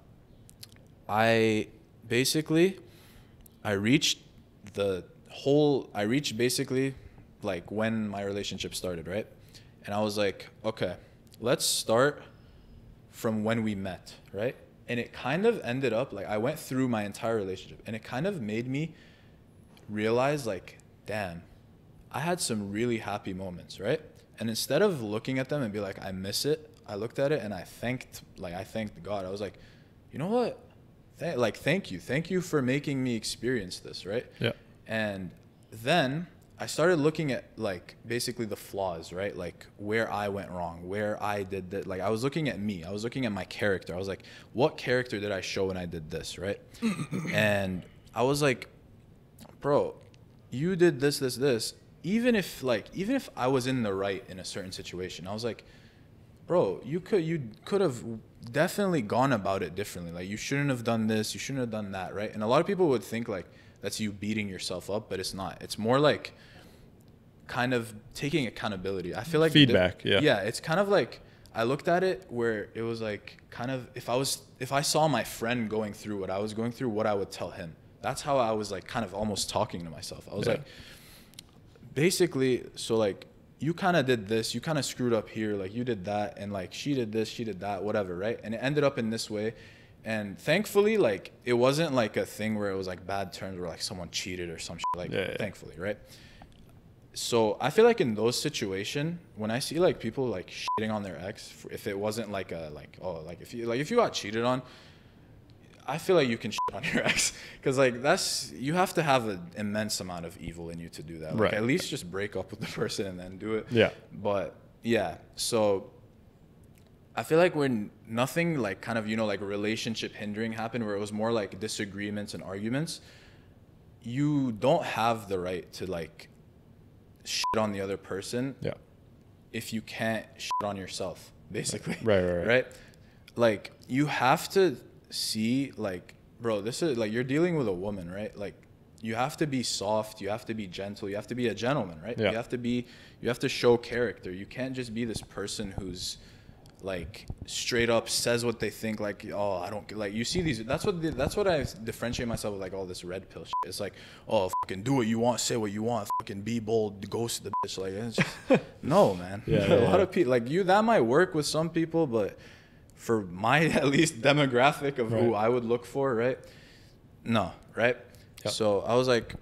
[SPEAKER 2] reached basically like when my relationship started, right? And I was like, okay, let's start from when we met, right? And it kind of ended up like I went through my entire relationship and it kind of made me realize like, damn, I had some really happy moments, right? And instead of looking at them and be like, I miss it, I looked at it and I thanked God. I was like, you know what? Thank you for making me experience this, right?
[SPEAKER 1] Yeah.
[SPEAKER 2] And then I started looking at like basically the flaws, right? Like where I went wrong, where I did that. Like I was looking at me, I was looking at my character. I was like, what character did I show when I did this, right? And I was like, bro, you did this. Even if I was in the right in a certain situation, I was like, bro, you could have definitely gone about it differently. Like you shouldn't have done this, you shouldn't have done that, right? And a lot of people would think like that's you beating yourself up, but it's not. It's more like kind of taking accountability. I feel like
[SPEAKER 1] feedback. Yeah.
[SPEAKER 2] It's kind of like I looked at it where it was like kind of if I saw my friend going through what I was going through, what I would tell him. That's how I was like kind of almost talking to myself. I was like, basically, so like you kind of did this, you kind of screwed up here, like you did that, and like she did this, she did that, whatever, right? And it ended up in this way. And thankfully, like it wasn't like a thing where it was like bad terms where like someone cheated or some shit, like thankfully, right? So I feel like in those situations, when I see like people like shitting on their ex, if it wasn't like a if you got cheated on, I feel like you can shit on your ex because like you have to have an immense amount of evil in you to do that. Like,
[SPEAKER 1] right.
[SPEAKER 2] At least just break up with the person and then do it.
[SPEAKER 1] Yeah.
[SPEAKER 2] But yeah, so I feel like when nothing like kind of, like relationship hindering happened where it was more like disagreements and arguments, you don't have the right to like shit on the other person.
[SPEAKER 1] Yeah.
[SPEAKER 2] If you can't shit on yourself, basically.
[SPEAKER 1] Right.
[SPEAKER 2] Like you have to see like, bro, this is like you're dealing with a woman, right? Like you have to be soft, you have to be gentle, you have to be a gentleman, right?
[SPEAKER 1] Yeah.
[SPEAKER 2] You have to show character. You can't just be this person who's like straight up says what they think, like, oh, I don't like, you see these, that's what I differentiate myself with, like all this red pill shit. It's like, oh, fucking do what you want, say what you want, fucking be bold, ghost the bitch. Like it's just, no, man. A lot of people like that might work with some people, but for my at least demographic of who I would look for, right? No, right? Yep. So I was like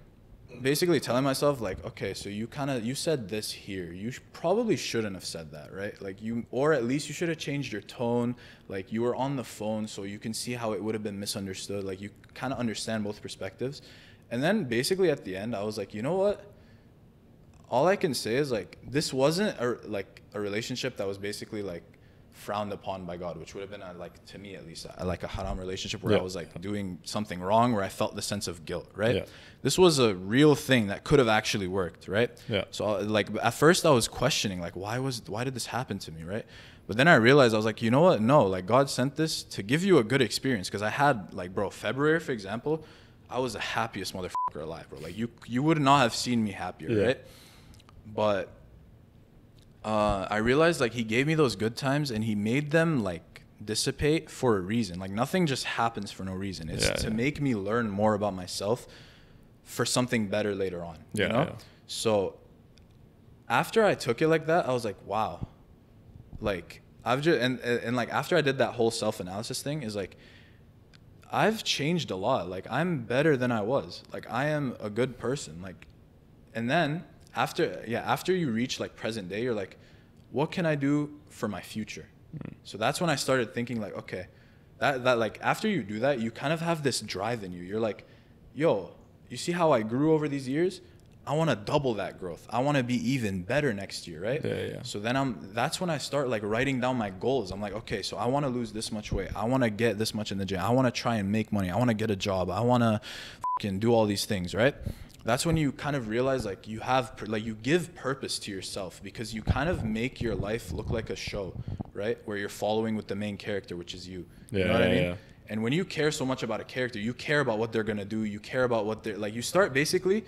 [SPEAKER 2] basically telling myself like, okay, so you said this here. You probably shouldn't have said that, right? Like or at least you should have changed your tone. Like you were on the phone so you can see how it would have been misunderstood. Like you kind of understand both perspectives. And then basically at the end, I was like, you know what? All I can say is like, this wasn't a relationship that was basically like frowned upon by God, which would have been like, to me at least, like a haram relationship where I was like doing something wrong, where I felt the sense of guilt, right? Yeah. This was a real thing that could have actually worked, right? Yeah. So like at first I was questioning like, why did this happen to me, right? But then I realized, I was like, you know what? No, like God sent this to give you a good experience. Because I had like, bro, February, for example, I was the happiest motherfucker alive, bro. Like you would not have seen me happier, right? But I realized like he gave me those good times and he made them like dissipate for a reason. Like nothing just happens for no reason. It's to make me learn more about myself for something better later on. You know? So after I took it like that, I was like, wow. Like I've just and like after I did that whole self-analysis thing is like I've changed a lot. Like I'm better than I was. Like I am a good person. Like and then after you reach like present day, you're like, what can I do for my future? So that's when I started thinking like, okay, that like after you do that, you kind of have this drive in you. You're like, yo, you see how I grew over these years? I want to double that growth. I want to be even better next year, right? So then that's when I start like writing down my goals. I'm like, okay, so I want to lose this much weight. I want to get this much in the gym. I want to try and make money. I want to get a job. I want to fucking do all these things, right? That's when you kind of realize like you have like you give purpose to yourself because you kind of make your life look like a show, right? Where you're following with the main character, which is you. You know what I mean? And when you care so much about a character, you care about what they're going to do. You care about what they're like, you start basically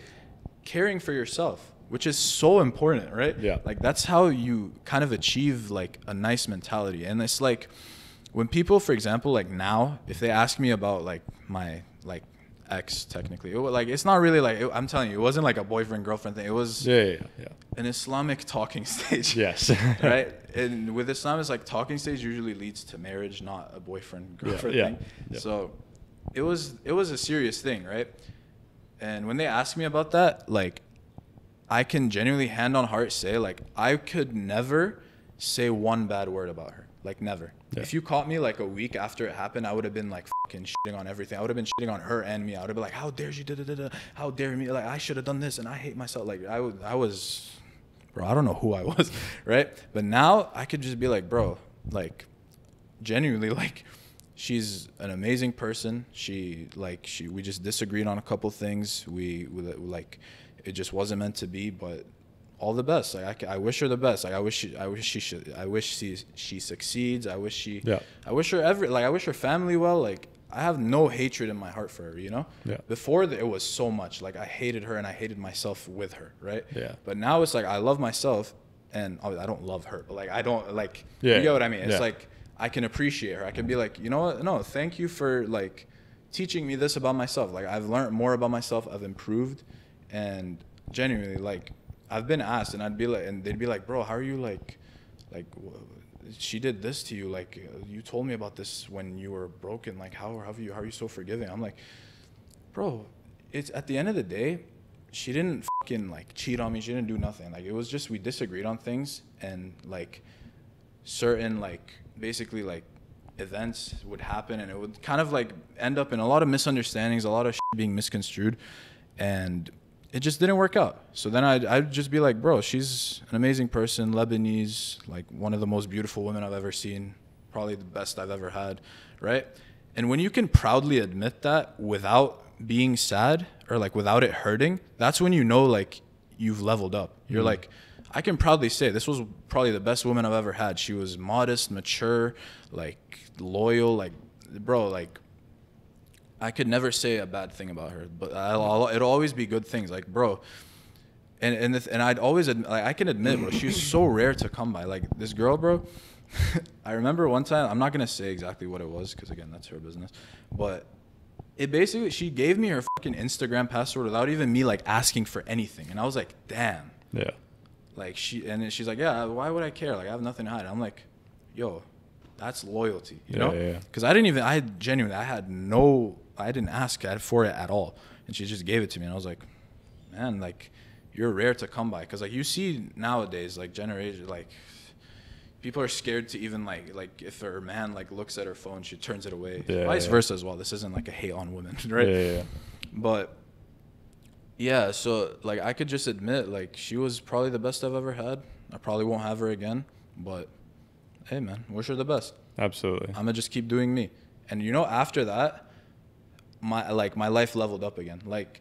[SPEAKER 2] caring for yourself, which is so important, right? Like that's how you kind of achieve like a nice mentality. And it's like when people, for example, like now, if they ask me about like my like ex, technically, like it's not really like I'm telling you, it wasn't like a boyfriend girlfriend thing. It was an Islamic talking stage. Right? And with Islam, it's like talking stage usually leads to marriage, not a boyfriend girlfriend thing. So it was a serious thing, right? And when they ask me about that, like I can genuinely hand on heart say like I could never say one bad word about her. Like never. If you caught me like a week after it happened, I would have been like fucking shitting on everything. I would have been shitting on her and me. I would have been like, how dare you, how dare me? Like I should have done this and I hate myself. Like I was, bro, I don't know who I was, right? But now I could just be like, bro, like genuinely like she's an amazing person. We just disagreed on a couple things. We like, it just wasn't meant to be, but all the best. Like I wish her the best. Like I wish she succeeds. I wish her family well. Like I have no hatred in my heart for her, you know? Before it was so much. Like I hated her and I hated myself with her, right? But now it's like I love myself and I don't love her, but like I don't like you get what I mean? It's like I can appreciate her. I can be like, you know what? No, thank you for like teaching me this about myself. Like I've learned more about myself. I've improved, and genuinely, like I've been asked, and they'd be like, bro, how are you like she did this to you? Like you told me about this when you were broken. Like how are you so forgiving? I'm like, bro, it's at the end of the day, she didn't fucking like cheat on me. She didn't do nothing. Like it was just we disagreed on things, and like certain like basically like events would happen and it would kind of like end up in a lot of misunderstandings, a lot of shit being misconstrued, and it just didn't work out. So then I'd just be like, bro, she's an amazing person, Lebanese, like one of the most beautiful women I've ever seen, probably the best I've ever had, right? And when you can proudly admit that without being sad or like without it hurting, that's when you know like you've leveled up. You're like, I can proudly say this was probably the best woman I've ever had. She was modest, mature, like loyal, like bro, like I could never say a bad thing about her, but it'll always be good things, like bro. And I'd always like I can admit, bro, she's so rare to come by. Like this girl, bro. I remember one time, I'm not gonna say exactly what it was because again, that's her business, but it basically she gave me her fucking Instagram password without even me like asking for anything, and I was like, damn. Like she's like, yeah, why would I care? Like I have nothing to hide. I'm like, yo, that's loyalty, you know? Because I didn't ask for it at all, and she just gave it to me, and I was like, man, like you're rare to come by. Because like you see nowadays, like generation, like people are scared to even like if her man like looks at her phone, she turns it away. Vice versa as well. This isn't like a hate on women, right? But yeah, so like I could just admit like she was probably the best I've ever had. I probably won't have her again, but hey man, wish her the best.
[SPEAKER 1] Absolutely.
[SPEAKER 2] I'm gonna just keep doing me. And you know, after that, my life leveled up again. Like,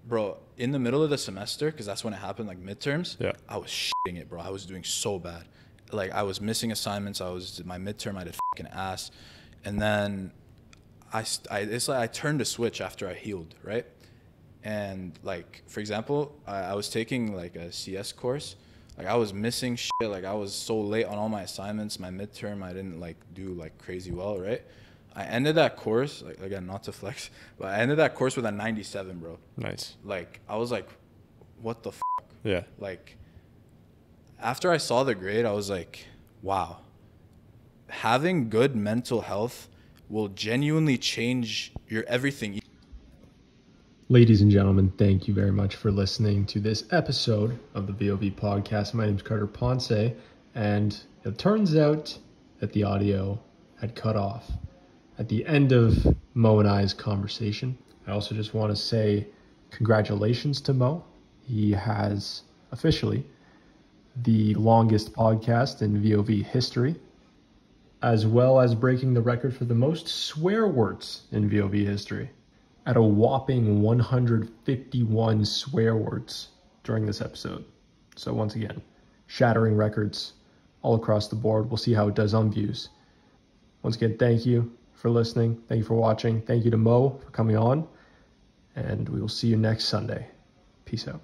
[SPEAKER 2] bro, in the middle of the semester, because that's when it happened, like midterms, I was shitting it, bro. I was doing so bad. Like I was missing assignments. My midterm I did fucking ass. And then it's like I turned a switch after I healed, right? And like, for example, I was taking like a CS course. Like I was missing shit. Like I was so late on all my assignments. My midterm, I didn't like do like crazy well, right? I ended that course, like again, not to flex, but I ended that course with a 97, bro.
[SPEAKER 1] Nice.
[SPEAKER 2] Like I was like, what the fuck?
[SPEAKER 1] Yeah.
[SPEAKER 2] Like after I saw the grade, I was like, wow. Having good mental health will genuinely change your everything.
[SPEAKER 3] Ladies and gentlemen, thank you very much for listening to this episode of the VoV podcast. My name is Carter Ponce, and it turns out that the audio had cut off at the end of Mo and I's conversation. I also just want to say congratulations to Mo. He has officially the longest podcast in VoV history, as well as breaking the record for the most swear words in VoV history at a whopping 151 swear words during this episode. So once again, shattering records all across the board. We'll see how it does on views. Once again, thank you for listening. Thank you for watching. Thank you to Mo for coming on. And we will see you next Sunday. Peace out.